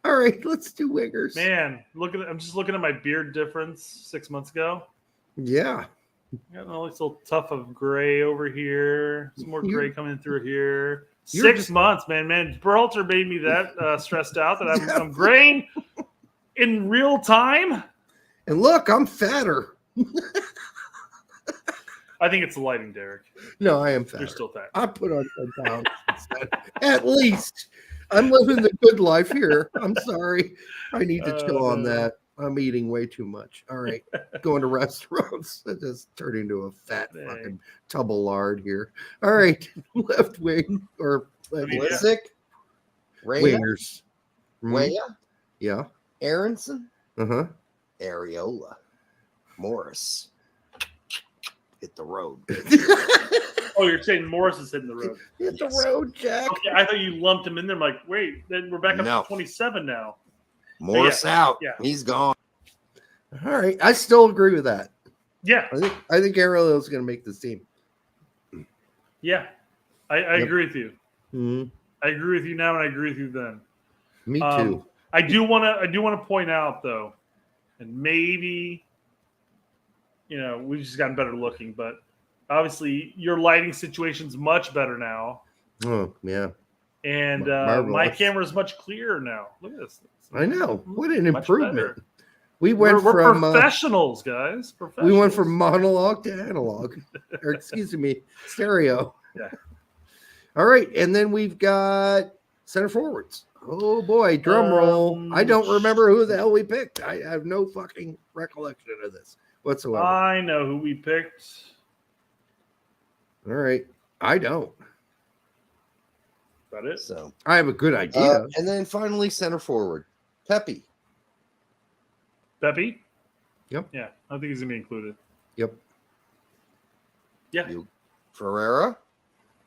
All right, let's do wingers. Man, I'm just looking at my beard difference 6 months ago. Yeah. Got a nice little tuft of gray over here. Some more gray coming through here. 6 months, man. Berhalter made me that stressed out that I'm graying in real time. And look, I'm fatter. I think it's the lighting, Derek. No, I am fatter. You're still fat. I put on 10 pounds instead. At least. I'm living the good life here. I'm sorry. I need to chill on that. I'm eating way too much. All right. Going to restaurants. I just turned into a fat fucking tub of lard here. All right. Left wing or Blisick. wingers. Reyna. Yeah. Aronson. Uh-huh. Areola. Morris. Hit the road. Oh, you're saying Morris is hitting the road. Hit the road, Jack. Okay, I thought you lumped him in there. I'm like, wait, then we're back up to 27 now. Morris out. Yeah. He's gone. All right. I still agree with that. Yeah. I think Ariel is going to make this team. Yeah. I agree with you. Mm-hmm. I agree with you now, and I agree with you then. Me too. I do want to point out though, and maybe we've just gotten better looking, but obviously your lighting situation's much better now. Oh yeah. And my camera is much clearer now. Look at this. I know. What an Much improvement. better. We're from professionals, guys. We went from monologue to analog. Or excuse me, stereo. Yeah. All right. And then we've got center forwards. Oh boy, drum roll. I don't remember who the hell we picked. I have no fucking recollection of this whatsoever. I know who we picked. All right. I don't. Got it. So I have a good idea. And then finally, center forward. Pepe. Pepe? Yep. Yeah, I think he's going to be included. Yep. Yeah. Ferreira.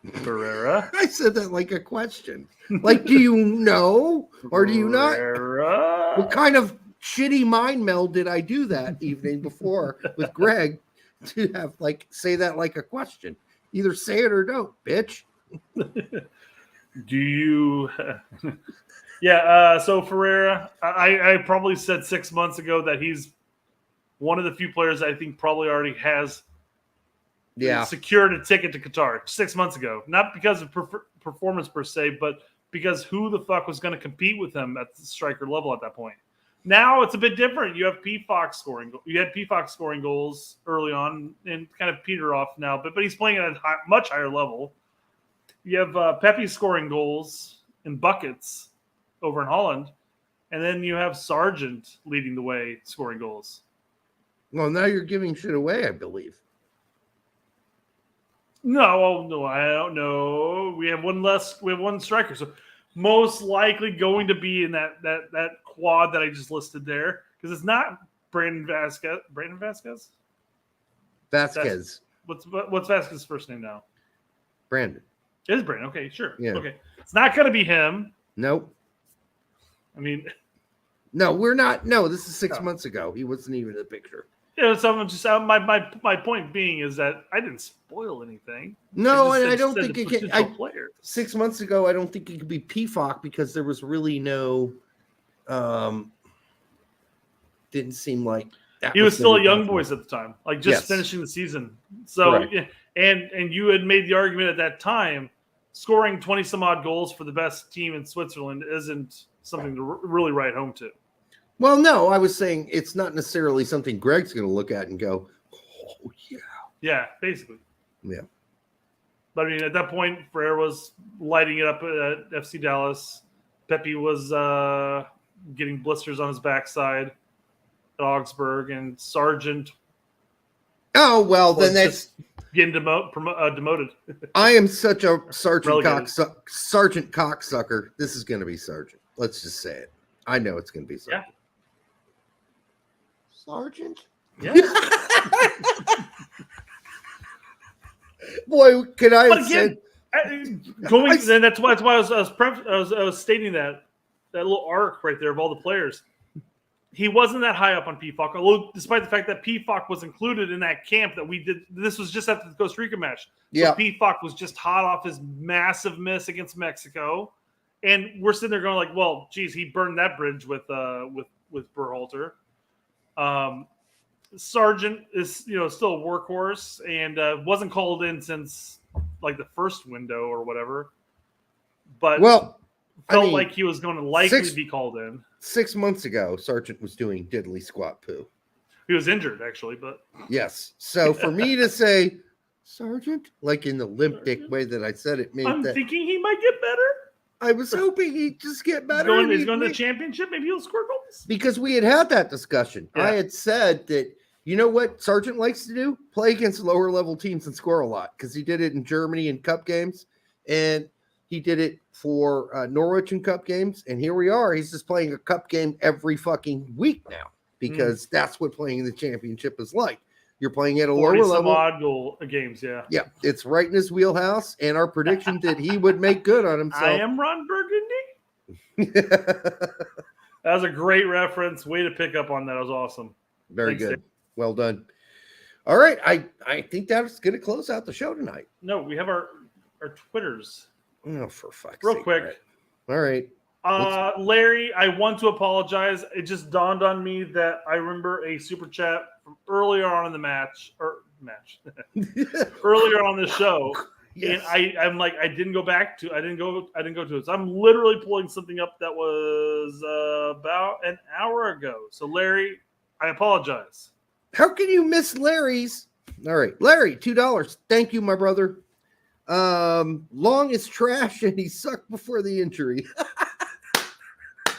I said that like a question. Like, do you know or do you not? Ferreira. What kind of shitty mind meld did I do that evening before with Gregg to have say that like a question? Either say it or don't, bitch. Do you? Yeah. So Ferreira, I probably said 6 months ago that he's one of the few players I think probably already has secured a ticket to Qatar 6 months ago. Not because of performance per se, but because who the fuck was going to compete with him at the striker level at that point? Now it's a bit different. You have P-Fox scoring. You had P-Fox scoring goals early on and kind of peter off now, but he's playing at a much higher level. You have Pepe scoring goals and buckets over in Holland, and then you have Sargent leading the way scoring goals. Well, now you're giving shit away, I believe. No, I don't know. We have one less. We have one striker, so most likely going to be in that quad that I just listed there because it's not Brandon Vasquez. Brandon Vasquez. Vasquez. What's Vasquez's first name now? Brandon. It is Brandon. Okay, sure. Yeah. Okay, it's not going to be him. Nope. I mean, no, we're not. No, this is 6 months ago. He wasn't even in the picture. So I'm just my point being is that I didn't spoil anything. No, I and I don't said think the it can. potential players. 6 months ago, I don't think it could be PFOC because there was really no. Didn't seem like that He was still a gonna be young possible. boys at the time, like just Yes. finishing the season. So, Correct. yeah, and you had made the argument at that time, scoring 20 some odd goals for the best team in Switzerland isn't something to really write home to. Well, no, I was saying it's not necessarily something Greg's going to look at and go, "Oh yeah, Yeah, basically. yeah." But I mean, at that point, Ferrer was lighting it up at FC Dallas. Pepe was getting blisters on his backside at Augsburg, and Sargent Oh well, then was that's. just getting demoted. I am such a sergeant Relegated. sergeant cocksucker. This is going to be Sergeant. Let's just say it. I know it's going to be Sergeant. Sergeant. Yeah. Boy, could I But have again, said then that's why I was stating that little arc right there of all the players. He wasn't that high up on PFOC, although despite the fact that PFOC was included in that camp that we did. This was just after the Costa Rica match. Yeah. So PFOC was just hot off his massive miss against Mexico, and we're sitting there going like, "Well, geez, he burned that bridge with Berhalter." Sargent is still a workhorse and wasn't called in since like the first window or whatever, but well, felt I mean, like he was going to likely be called in. 6 months ago, Sergeant was doing diddly squat poo. He was injured actually, but Yes. So for me to say Sergeant, like in the limp dick way that I said it, made I'm that thinking he might get better. I was hoping he'd just get better. He's going to the championship. Maybe he'll score goals. Because we had that discussion. Yeah. I had said that, you know what Sergeant likes to do? Play against lower level teams and score a lot, because he did it in Germany in cup games, and he did it for Norwich in cup games. And here we are. He's just playing a cup game every fucking week now, because that's what playing in the championship is like. You're playing at a lower 40 some level. odd goal games, yeah. Yeah, it's right in his wheelhouse. And our prediction that he would make good on himself. I am Ron Burgundy. That was a great reference. Way to pick up on that. That was awesome. Very Thanks, good. Dave. Well done. All right. I think that's going to close out the show tonight. No, we have our Twitters. Oh, for fuck's Real sake. quick. All right. Larry, I want to apologize. It just dawned on me that I remember a super chat from earlier on in the match. Earlier on the show. Yes. And I'm like, I didn't go to it. So I'm literally pulling something up that was about an hour ago. So Larry, I apologize. How can you miss Larry's? All right. Larry, $2. Thank you, my brother. Long is trash and he sucked before the injury.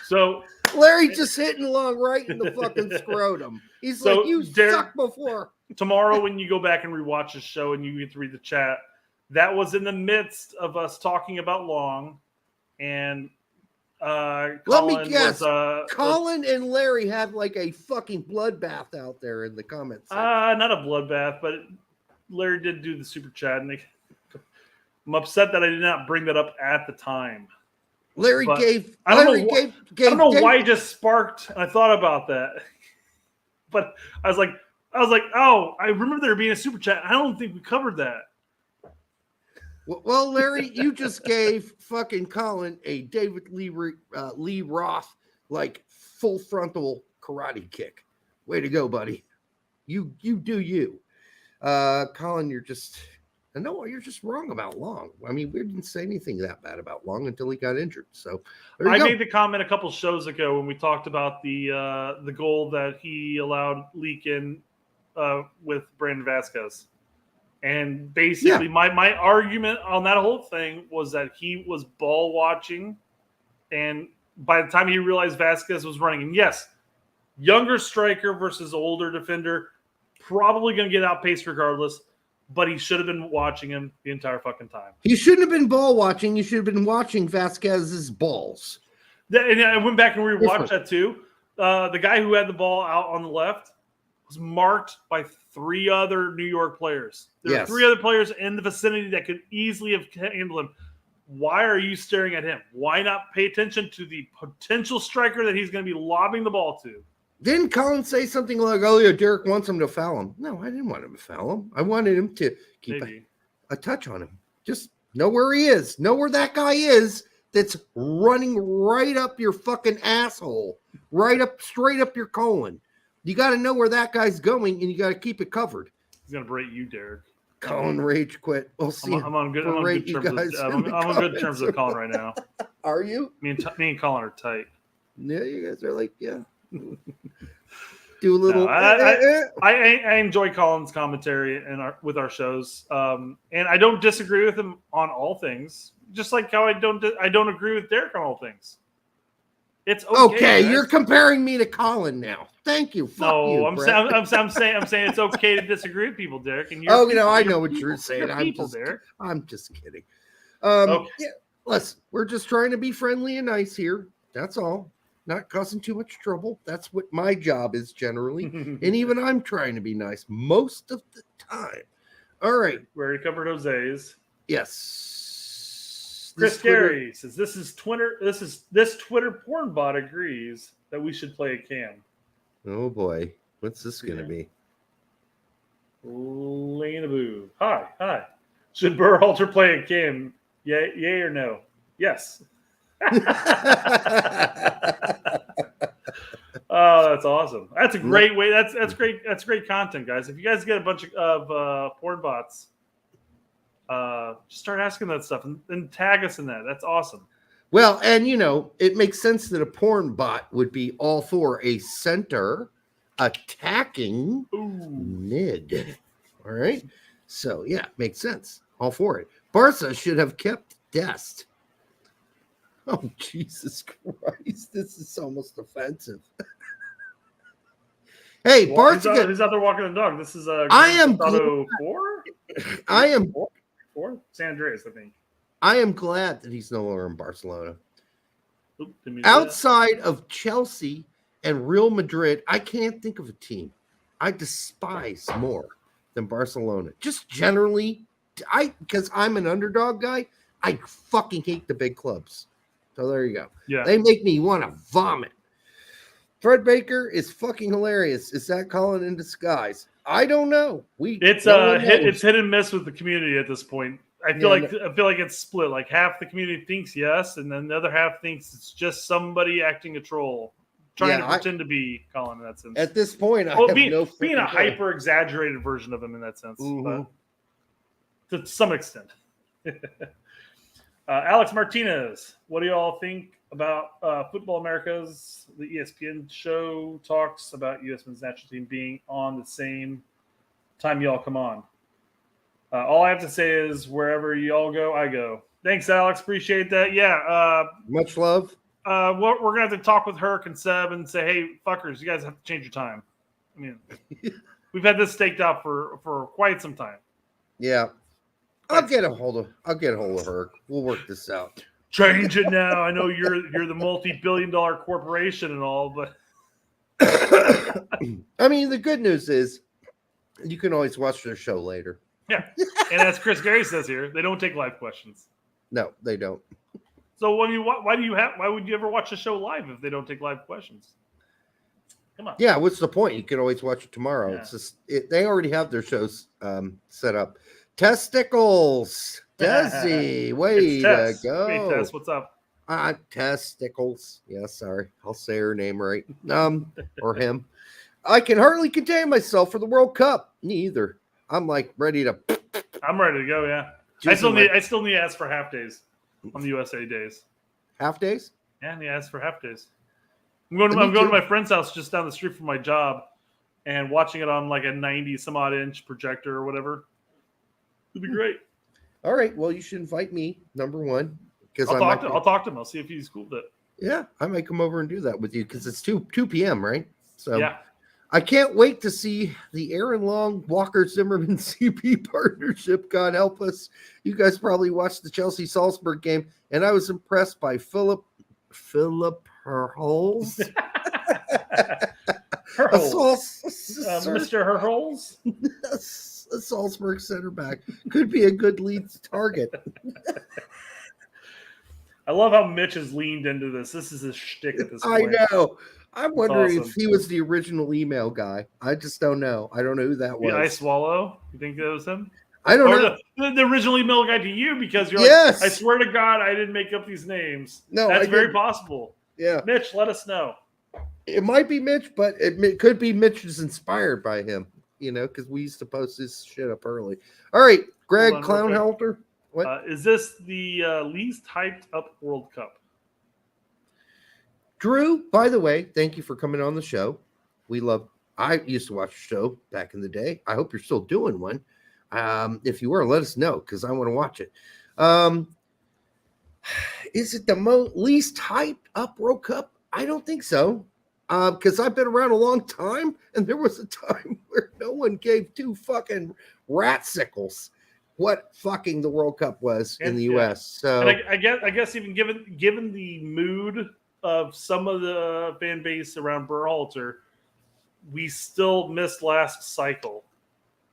So Larry just hitting Long right in the fucking scrotum. He's So, like, you Derek- sucked before. tomorrow when you go back and rewatch the show and you get to read the chat, that was in the midst of us talking about Long, and Let Colin me guess. was, Colin and Larry had like a fucking bloodbath out there in the comments. section. not a bloodbath, but Larry did do the super chat, and I'm upset that I did not bring that up at the time. Larry but gave. I don't Larry know gave. I don't know gave- why it just sparked. I thought about that, but I was like, oh, I remember there being a super chat. I don't think we covered that. Well, Larry, you just gave fucking Colin a David Lee Roth like full frontal karate kick. Way to go, buddy. You do you. Colin, you're just wrong about Long. I mean, we didn't say anything that bad about Long until he got injured. So there you I go. made the comment a couple shows ago when we talked about the goal that he allowed leak in with Brandon Vasquez. And basically, my argument on that whole thing was that he was ball watching, and by the time he realized Vasquez was running, and yes, younger striker versus older defender, probably going to get outpaced regardless, but he should have been watching him the entire fucking time. You shouldn't have been ball watching. You should have been watching Vasquez's balls. And I went back and rewatched Different. that too. The guy who had the ball out on the left was marked by 3 other New York players. There were 3 other players in the vicinity that could easily have handled him. Why are you staring at him? Why not pay attention to the potential striker that he's going to be lobbing the ball to? Didn't Colin say something like, "Oh yeah, Derek wants him to foul him"? No, I didn't want him to foul him. I wanted him to keep a touch on him. Just know where he is. Know where that guy is that's running right up your fucking asshole, straight up your colon. You got to know where that guy's going, and you got to keep it covered. He's gonna berate you, Derek. Colin rage quit. We'll see. I'm on good terms with Colin right now. Are you? Me and Colin are tight. Yeah, you guys are like, yeah. Do a little. No, I enjoy Colin's commentary with our shows, and I don't disagree with him on all things. Just like how I don't agree with Derek on all things. It's okay. You're comparing me to Colin now. Thank you. I'm saying it's okay to disagree with people, Derek. And I know what you're saying. Derek. I'm just kidding. Yeah, listen, we're just trying to be friendly and nice here. That's all. Not causing too much trouble. That's what my job is generally. And even I'm trying to be nice most of the time. All right. We already covered Jose's. Yes. Chris Gary says this Twitter porn bot agrees that we should play a cam. Oh boy. What's this gonna be? Lena Boo. Hi. Should Berhalter play a cam? Yay or no? Yes. Oh, that's awesome. That's a great way. That's great. That's great content, guys. If you guys get a bunch of porn bots, just start asking that stuff and tag us in that. That's awesome. Well, and it makes sense that a porn bot would be all for a center attacking mid. All right. So yeah, makes sense. All for it. Barca should have kept Dest. Oh, Jesus Christ. This is almost offensive. Hey, Barca. Who's out there walking the dog? This is I am 4? I am 4? San Andreas, I think. I am glad that he's no longer in Barcelona. Outside of Chelsea and Real Madrid, I can't think of a team I despise more than Barcelona. Just generally, because I'm an underdog guy, I fucking hate the big clubs. So there you go. Yeah. They make me want to vomit. Fred Baker is fucking hilarious. Is that Colin in disguise? I don't know. It's hit and miss with the community at this point. I feel like it's split. Like half the community thinks yes, and then the other half thinks it's just somebody acting a troll, trying to pretend to be Colin in that sense. At this point, being a hyper exaggerated version of him in that sense, but to some extent. Alex Martinez, what do y'all think about Football Americas? The ESPN show talks about U.S. men's national team being on the same time y'all come on. All I have to say is wherever y'all go, I go. Thanks, Alex. Appreciate that. Yeah. Much love. We're going to have to talk with Herc and Seb and say, hey, fuckers, you guys have to change your time. I mean, we've had this staked out for quite some time. Yeah. I'll get a hold of her. We'll work this out. Change it now. I know you're the multi-billion-dollar corporation and all, but I mean, the good news is you can always watch their show later. Yeah, and as Chris Gary says here, they don't take live questions. No, they don't. So why would you ever watch a show live if they don't take live questions? Come on. Yeah, what's the point? You can always watch it tomorrow. Yeah. It's just they already have their shows set up. Testicles, Desi, way to go. Hey, Tess, what's up? Testicles. Yeah, sorry, I'll say her name right. Or him. I can hardly contain myself for the World Cup. Neither. I'm like ready to. I'm ready to go. Yeah, I still need to ask for half days on the USA days. Half days? Yeah, I ask for half days. I'm going to my friend's house just down the street from my job, and watching it on like a 90 some odd inch projector or whatever. It'd be great. All right. Well, you should invite me, number one. Because I'll talk to him. I'll see if he's cool with it. Yeah, I might come over and do that with you because it's 2 p.m., right? So yeah. I can't wait to see the Aaron Long, Walker Zimmerman CP partnership. God help us. You guys probably watched the Chelsea Salzburg game, and I was impressed by Philip Herhols. Mr. Herhols? A Salzburg center back could be a good Leeds target. I love how Mitch has leaned into this. This is his shtick at this point. I'm wondering awesome. if he was the original email guy. I just don't know. I don't know who that was. The I Swallow. You think that was him? I don't Or know. the original email guy to you, because you're Yes. like, I swear to God, I didn't make up these names. No, That's I very didn't. possible. Yeah. Mitch, let us know. It might be Mitch, but it could be Mitch is inspired by him, because we used to post this shit up early. All right, Greg Hold on real quick. Clownhelter. What? Is this the least hyped up World Cup? Drew, by the way, thank you for coming on the show. I used to watch a show back in the day. I hope you're still doing one. If you were, let us know because I want to watch it. Is it the least hyped up World Cup? I don't think so. Because I've been around a long time, and there was a time where no one gave two fucking rat sickles what fucking the World Cup was in the U.S. So and I guess even given the mood of some of the fan base around Berhalter, we still missed last cycle.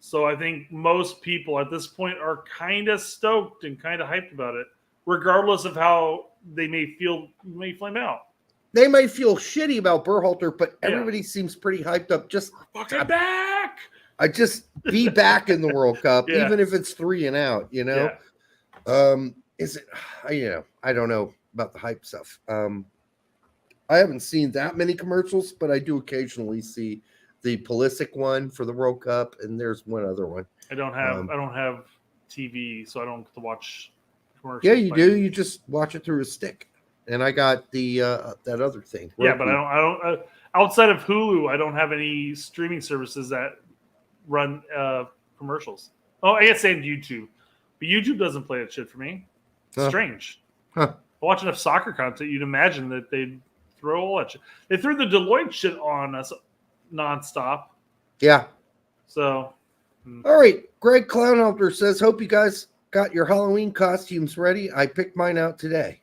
So I think most people at this point are kind of stoked and kind of hyped about it, regardless of how they may flame out. they may feel shitty about Berhalter, but everybody seems pretty hyped up. Just fucking back. I just be back in the World Cup, Yeah. even if it's 3 and out. Yeah. Is it? I don't know about the hype stuff. I haven't seen that many commercials, but I do occasionally see the Pulisic one for the World Cup, and there's one other one. I don't have TV, so I don't get to watch commercials. Yeah, you do. You just watch it through a stick. And I got the that other thing. Yeah, but I don't. Outside of Hulu, I don't have any streaming services that run commercials. Oh, I guess and YouTube, but YouTube doesn't play that shit for me. It's strange. Huh. I watch enough soccer content, you'd imagine that they'd throw all that shit. They threw the Deloitte shit on us nonstop. Yeah. So, all right. Greg Clownhelter says, "Hope you guys got your Halloween costumes ready. I picked mine out today."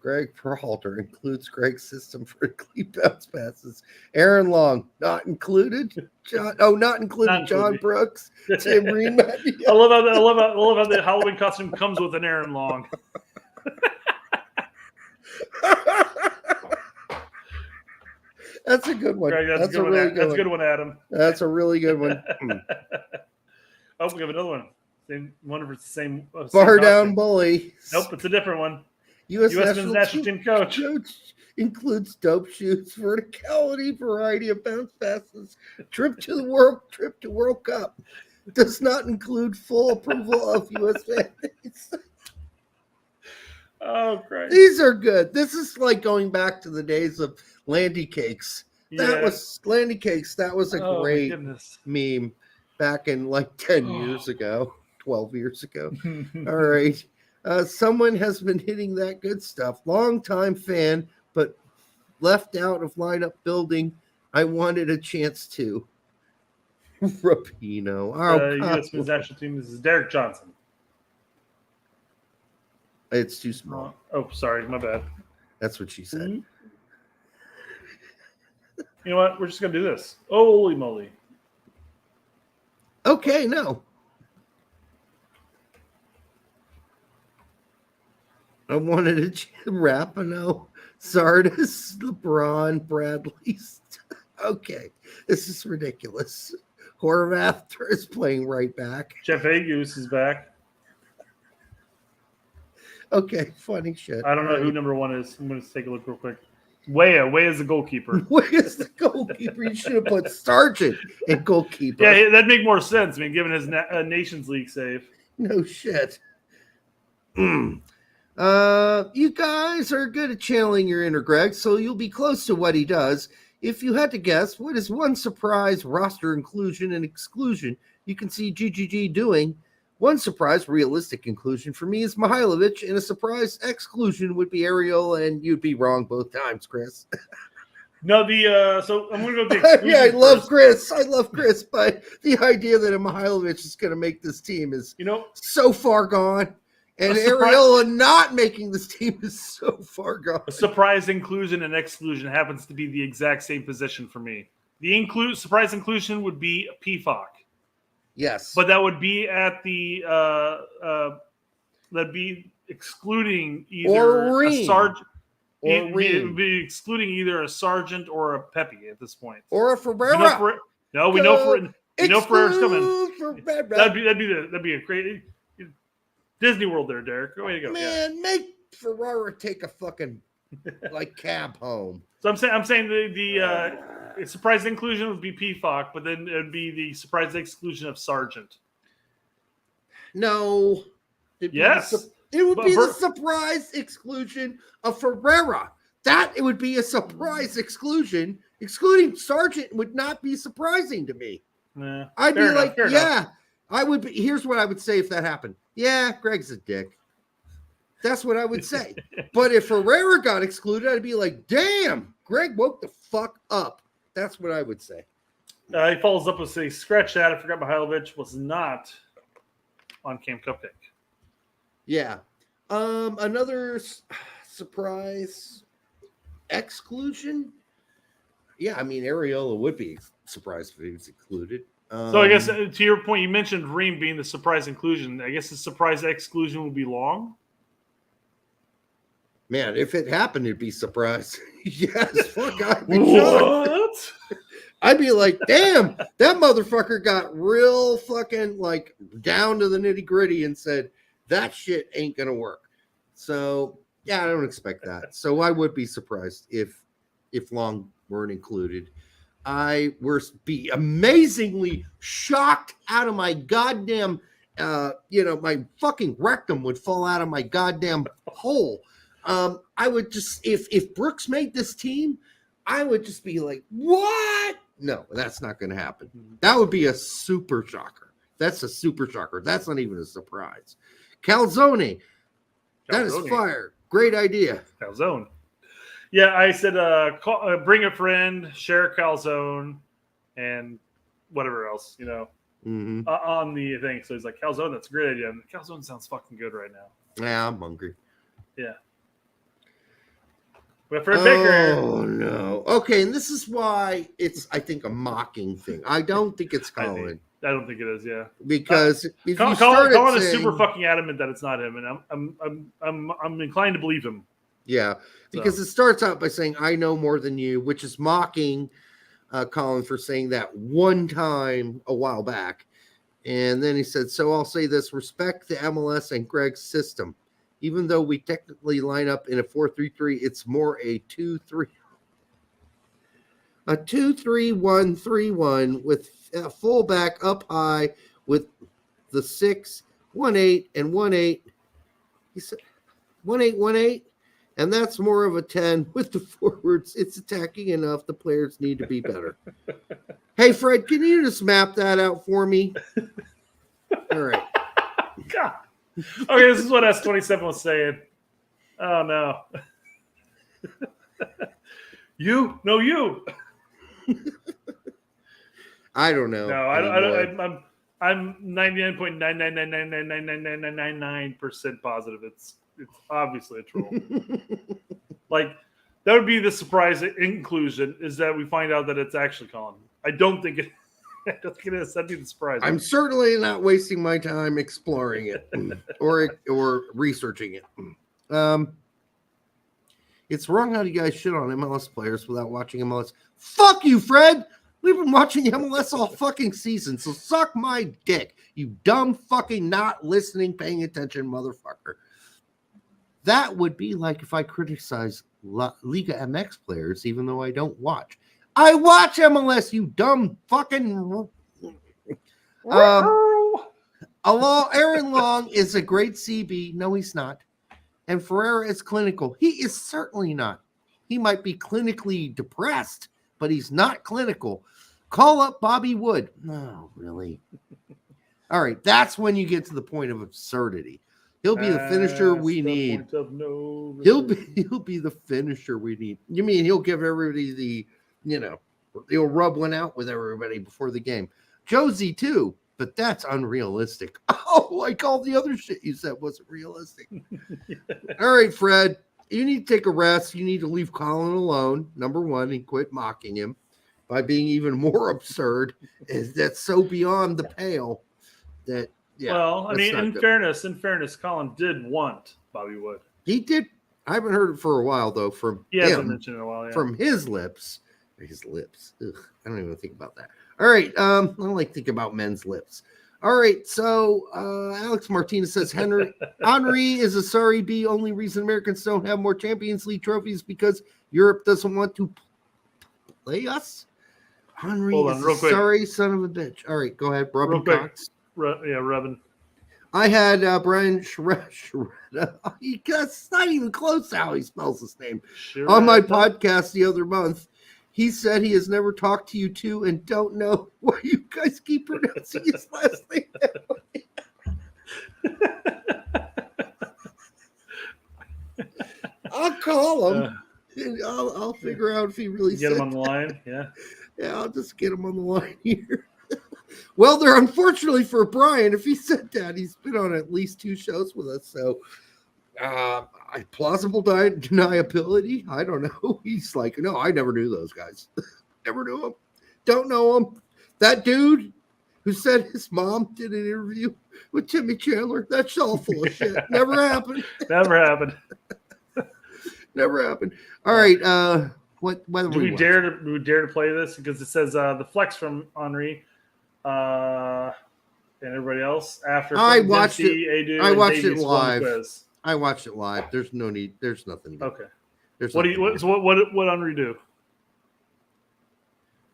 Gregg Berhalter includes Greg's system for clean bounce passes. Aaron Long, not included. Not included. John Brooks, Tim Reed. I love how the Halloween costume comes with an Aaron Long. That's a good one. Greg, that's a really good one. That's a good one, Adam. That's a really good one. Oh, we have another one. Same. Wonder if it's the same. Bar same down costume. bully. Nope, it's a different one. U.S. national team coach includes dope shoots, verticality, variety of bounce passes, trip to World Cup. Does not include full approval of U.S. fans. Oh, great. These are good. This is like going back to the days of Landy Cakes. That was Landy Cakes. That was a great meme back in like 10 years ago, 12 years ago. All right. Someone has been hitting that good stuff. Longtime fan, but left out of lineup building. I wanted a chance to. Rapino. U.S. men's national team. This is Derek Johnson. It's too small. Oh, sorry. My bad. That's what she said. Mm-hmm. You know what? We're just going to do this. Holy moly. Okay, no. I wanted to Rapino, Sardis, LeBron, Bradley. Okay, this is ridiculous. Horvath is playing right back. Jeff Agus is back. Okay, funny shit. I don't know who number 1 is. I'm going to take a look real quick. Way is the goalkeeper. Where is the goalkeeper? You should have put Sargent in goalkeeper. Yeah, that'd make more sense. I mean, given his Nations League save. No shit. You guys are good at channeling your inner Greg, so you'll be close to what he does. If you had to guess, what is one surprise roster inclusion and exclusion you can see GGG doing? One surprise realistic inclusion for me is Mihailovic, and a surprise exclusion would be Ariel, and you'd be wrong both times, Chris. No, so I'm going to go with the exclusion. Yeah, I love Chris, but the idea that a Mihailovic is going to make this team is so far gone. And Ariola not making this team is so far gone. A surprise inclusion and exclusion happens to be the exact same position for me. The surprise inclusion would be PFOC. Yes. But that would be at the that'd be excluding either a Sargent or it would be excluding either a Sargent or a Pepe at this point. or a Ferreira. We know Ferreira's coming. Ferreira. That'd be a great Disney World there, Derek. Way to go. Man, make Ferreira take a fucking like cab home. So I'm saying the surprise inclusion would be PFOC, but then it would be the surprise exclusion of Sargent. No. It would be the surprise exclusion of Ferreira. It would be a surprise exclusion. Excluding Sargent would not be surprising to me. Nah, I'd be like, fair enough. I would be. Here's what I would say if that happened. Yeah, Gregg's a dick. That's what I would say. But if Ferreira got excluded, I'd be like, damn, Gregg woke the fuck up. That's what I would say. He follows up with saying, scratch that. I forgot Mihailovic was not on Camp Cupcake. Yeah. Another surprise exclusion. Yeah, I mean, Areola would be surprised if he was included. So I guess to your point, you mentioned Ream being the surprise inclusion. I guess the surprise exclusion would be Long. Man, if it happened, it'd be surprise. Yes, fuck, I'd be shocked. I'd be like, damn, that motherfucker got real fucking like down to the nitty gritty and said that shit ain't gonna work. So yeah, I don't expect that. So I would be surprised if Long weren't included. I would be amazingly shocked out of my goddamn, my fucking rectum would fall out of my goddamn hole. I would just, if Brooks made this team, I would just be like, what? No, that's not going to happen. That would be a super shocker. That's a super shocker. That's not even a surprise. Calzone. That is fire. Great idea. Calzone. Yeah, I said bring a friend, share a calzone, and whatever else, on the thing. So he's like, calzone, that's a great idea. And calzone sounds fucking good right now. Yeah, I'm hungry. Yeah. We have Fred Baker. Oh, no. Okay, and this is why it's, I think, a mocking thing. I don't think it's Colin. I don't think it is, yeah. Because if Colin is super fucking adamant that it's not him, and I'm inclined to believe him. Yeah, because it starts out by saying, I know more than you, which is mocking Colin for saying that one time a while back. And then he said, so I'll say this, respect the MLS and Gregg's system. Even though we technically line up in a 4-3-3, it's more a 2-3. A 2-3-1-3-1 with a fullback up high with the 6, 1-8, and 1-8. He said 1-8, 1-8. And that's more of a 10 with the forwards. It's attacking enough. The players need to be better. Hey, Fred, can you just map that out for me? All right. God. Okay, this is what S27 was saying. Oh, no. You? No, you. I don't know. No, I don't. I'm 99.999999999% positive it's obviously a troll. Like, that would be the surprise inclusion, is that we find out that it's actually Colin. I don't think it is. That'd be the surprise. I'm certainly not wasting my time exploring it or researching it. It's wrong how you guys shit on MLS players without watching MLS. Fuck you, Fred. We've been watching MLS all fucking season, so suck my dick, you dumb fucking not listening, paying attention motherfucker. That would be like if I criticize Liga MX players, even though I don't watch. I watch MLS, you dumb fucking. Aaron Long is a great CB. No, he's not. And Ferreira is clinical. He is certainly not. He might be clinically depressed, but he's not clinical. Call up Bobby Wood. No, really. All right, that's when you get to the point of absurdity. He'll be the finisher we need. He'll be the finisher we need. You mean he'll give everybody the, he'll rub one out with everybody before the game. Josie too, but that's unrealistic. Oh, like all the other shit you said wasn't realistic. All right, Fred, you need to take a rest. You need to leave Colin alone, number one, and quit mocking him by being even more absurd. That's so beyond the pale that. Yeah, well, I mean, in fairness, Colin did want Bobby Wood. He did. I haven't heard it for a while though. From He hasn't him, mentioned it in a while. Yeah. from his lips. Ugh, I don't even think about that. All right. I don't like thinking about men's lips. All right. So Alex Martinez says Henry is a sorry B. Only reason Americans don't have more Champions League trophies because Europe doesn't want to play us. Henry Hold on, is real a quick. sorry son of a bitch. All right, go ahead, Robin Real quick. Cox. Rubbing. I had Brian Shreda. That's not even close to how he spells his name. Sure. On my podcast the other month, he said he has never talked to you two and don't know why you guys keep pronouncing his last name that way. I'll call him. And I'll figure out if he really Get him said on the line. Yeah. Yeah, I'll just get him on the line here. Well, there, unfortunately for Brian, if he said that, he's been on at least 2 shows with us. So, plausible deniability. I don't know. He's like, no, I never knew those guys. Never knew them. Don't know them. That dude who said his mom did an interview with Timmy Chandler, that's all full of shit. Never happened. Never happened. Never happened. All right. Do we dare to play this? Because it says the flex from Henri and everybody else after I watched it. Edu, I and watched Davies it won the live. quiz. I watched it live. There's no need. There's nothing. Okay. There's What nothing what Henri do?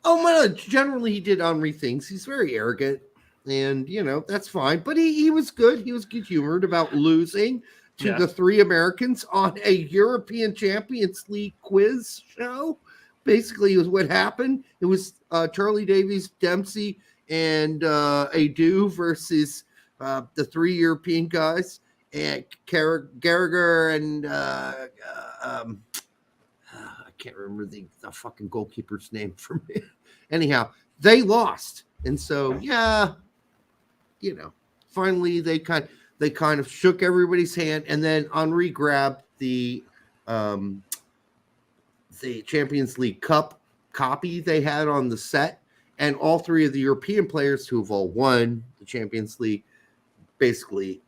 Oh my! Generally, he did Henri things. He's very arrogant, and that's fine. But he was good. He was good humored about losing to the 3 Americans on a European Champions League quiz show. Basically, it was what happened. It was Charlie Davies, Dempsey, and Edu versus the 3 European guys, and Gallagher and I can't remember the fucking goalkeeper's name from me. Anyhow, they lost, and so finally they kind of shook everybody's hand, and then Henri grabbed the Champions League Cup copy they had on the set, and all 3 of the European players who have all won the Champions League basically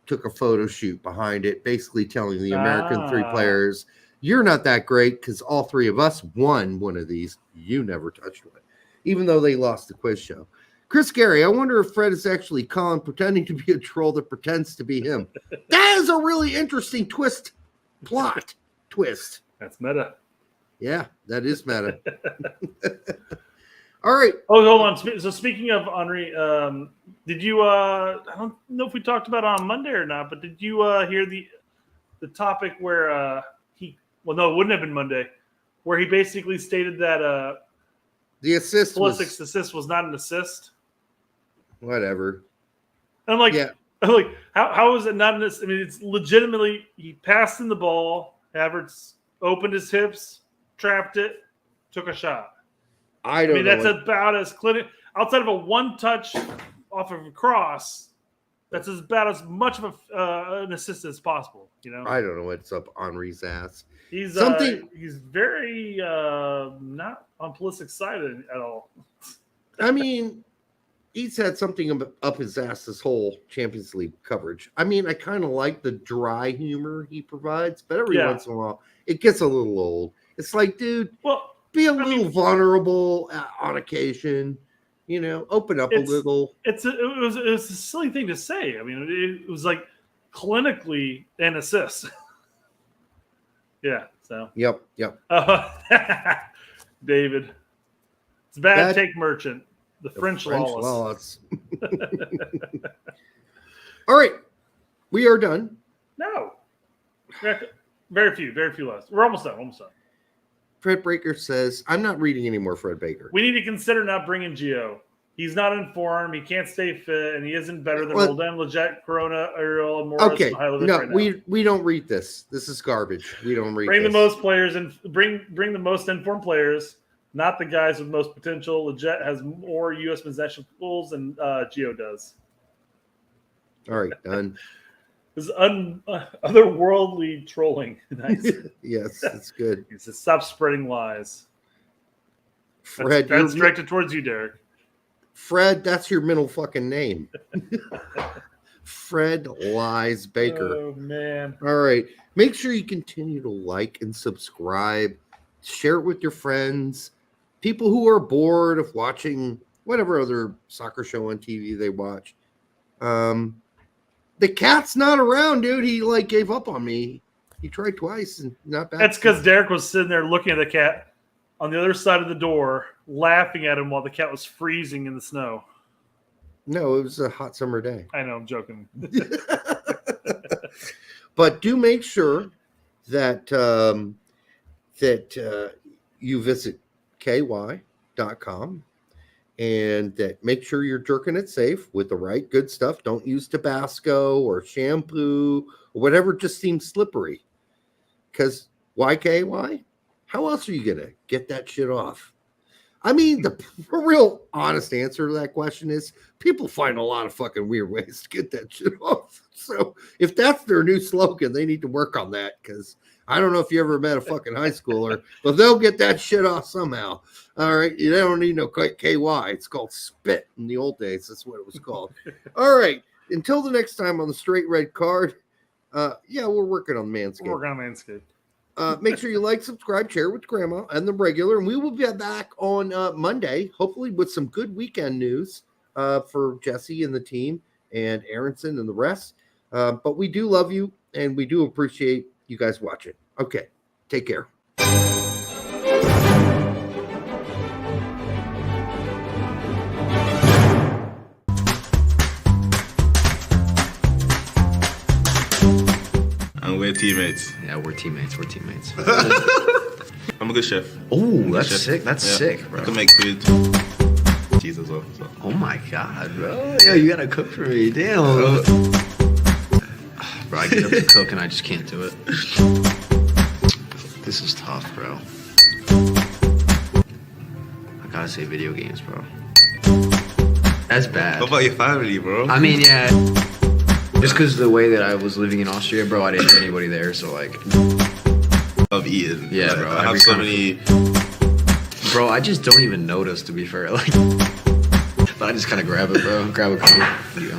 took a photo shoot behind it, basically telling the American 3 players, you're not that great because all 3 of us won one of these. You never touched one, even though they lost the quiz show. Chris Gary, I wonder if Fred is actually Colin pretending to be a troll that pretends to be him. That is a really interesting plot twist. That's meta. Yeah, that is meta. All right. Oh, hold on. So speaking of Henri, did you? I don't know if we talked about it on Monday or not, but did you hear the topic where he? Well, no, it wouldn't have been Monday, where he basically stated that the assist Pulisic's assist was not an assist. Whatever. And I'm like, yeah. I'm like, how is it not an assist? I mean, it's legitimately he passed in the ball. Havertz opened his hips, trapped it, took a shot. I mean, that's about as clinical. Outside of a one touch off of a cross, that's about as much of an assist as possible. I don't know what's up Henri's ass. He's he's very not on Pulisic's side at all. I mean, he's had something up his ass this whole Champions League coverage. I mean, I kind of like the dry humor he provides, but every once in a while, it gets a little old. It's like, dude, be a little vulnerable on occasion. Open up a little. It was a silly thing to say. I mean, it was like clinically an assist. Yeah. So. Yep. David, it's bad take merchant. The French lawless. All right, we are done. No, very few left. We're almost done. Fred Baker says, I'm not reading any more Fred Baker. We need to consider not bringing Gio. He's not in form. He can't stay fit, and he isn't better than Roldan, Leggett, Corona, Ariel, and Morris. Okay, no, right we don't read this. This is garbage. We don't read. Bring the most players and bring the most informed players, not the guys with most potential. Leggett has more U.S. national goals than Gio does. All right, done. This is otherworldly trolling. Nice. Yes, that's good. He says, stop spreading lies. Fred, that's directed towards you, Derek. Fred, that's your middle fucking name. Fred Lies Baker. Oh man. All right. Make sure you continue to like and subscribe. Share it with your friends. People who are bored of watching whatever other soccer show on TV they watch. The cat's not around, dude. He like gave up on me. He tried twice and not bad. That's because Derek was sitting there looking at the cat on the other side of the door, laughing at him while the cat was freezing in the snow. No, it was a hot summer day. I know, I'm joking. But do make sure that you visit ky.com and that make sure you're jerking it safe with the right good stuff. Don't use Tabasco or shampoo or whatever just seems slippery. Because why KY? How else are you going to get that shit off? I mean, the real honest answer to that question is people find a lot of fucking weird ways to get that shit off. So if that's their new slogan, they need to work on that because I don't know if you ever met a fucking high schooler, but they'll get that shit off somehow. All right. You don't need no KY. It's called spit in the old days. That's what it was called. All right. Until the next time on the Straight Red Card. Yeah, we're working on Manscaped. We're working on Manscaped. Make sure you like, subscribe, share with grandma and the regular. And we will be back on Monday, hopefully with some good weekend news for Jesse and the team and Aronson and the rest. But we do love you and we do appreciate you guys watching. Okay, take care. And we're teammates. Yeah, we're teammates. We're teammates. I'm a good chef. Oh, that's chef. sick. That's Yeah. sick, bro. I can make food. Cheese as well. So. Oh my god, bro. Yo, you gotta cook for me. Damn. Bro, I get up to cook and I just can't do it. This is tough, bro. I gotta say video games, bro. That's bad. What about your family, bro? I mean, yeah. Just because the way that I was living in Austria, bro, I didn't have anybody there, so like. Of eating. Yeah, like, bro. I have so many. Bro, I just don't even notice, to be fair. Like, but I just kind of grab it, bro. Grab a couple. There you go.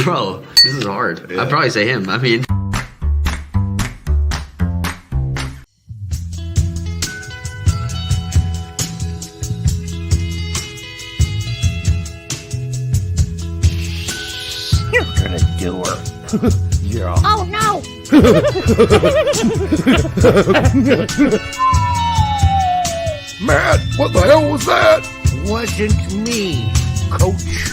Bro, this is hard. Yeah. I'd probably say him. I mean. You're gonna do her. Yeah. Oh no! Matt, what the hell was that? Wasn't me, coach.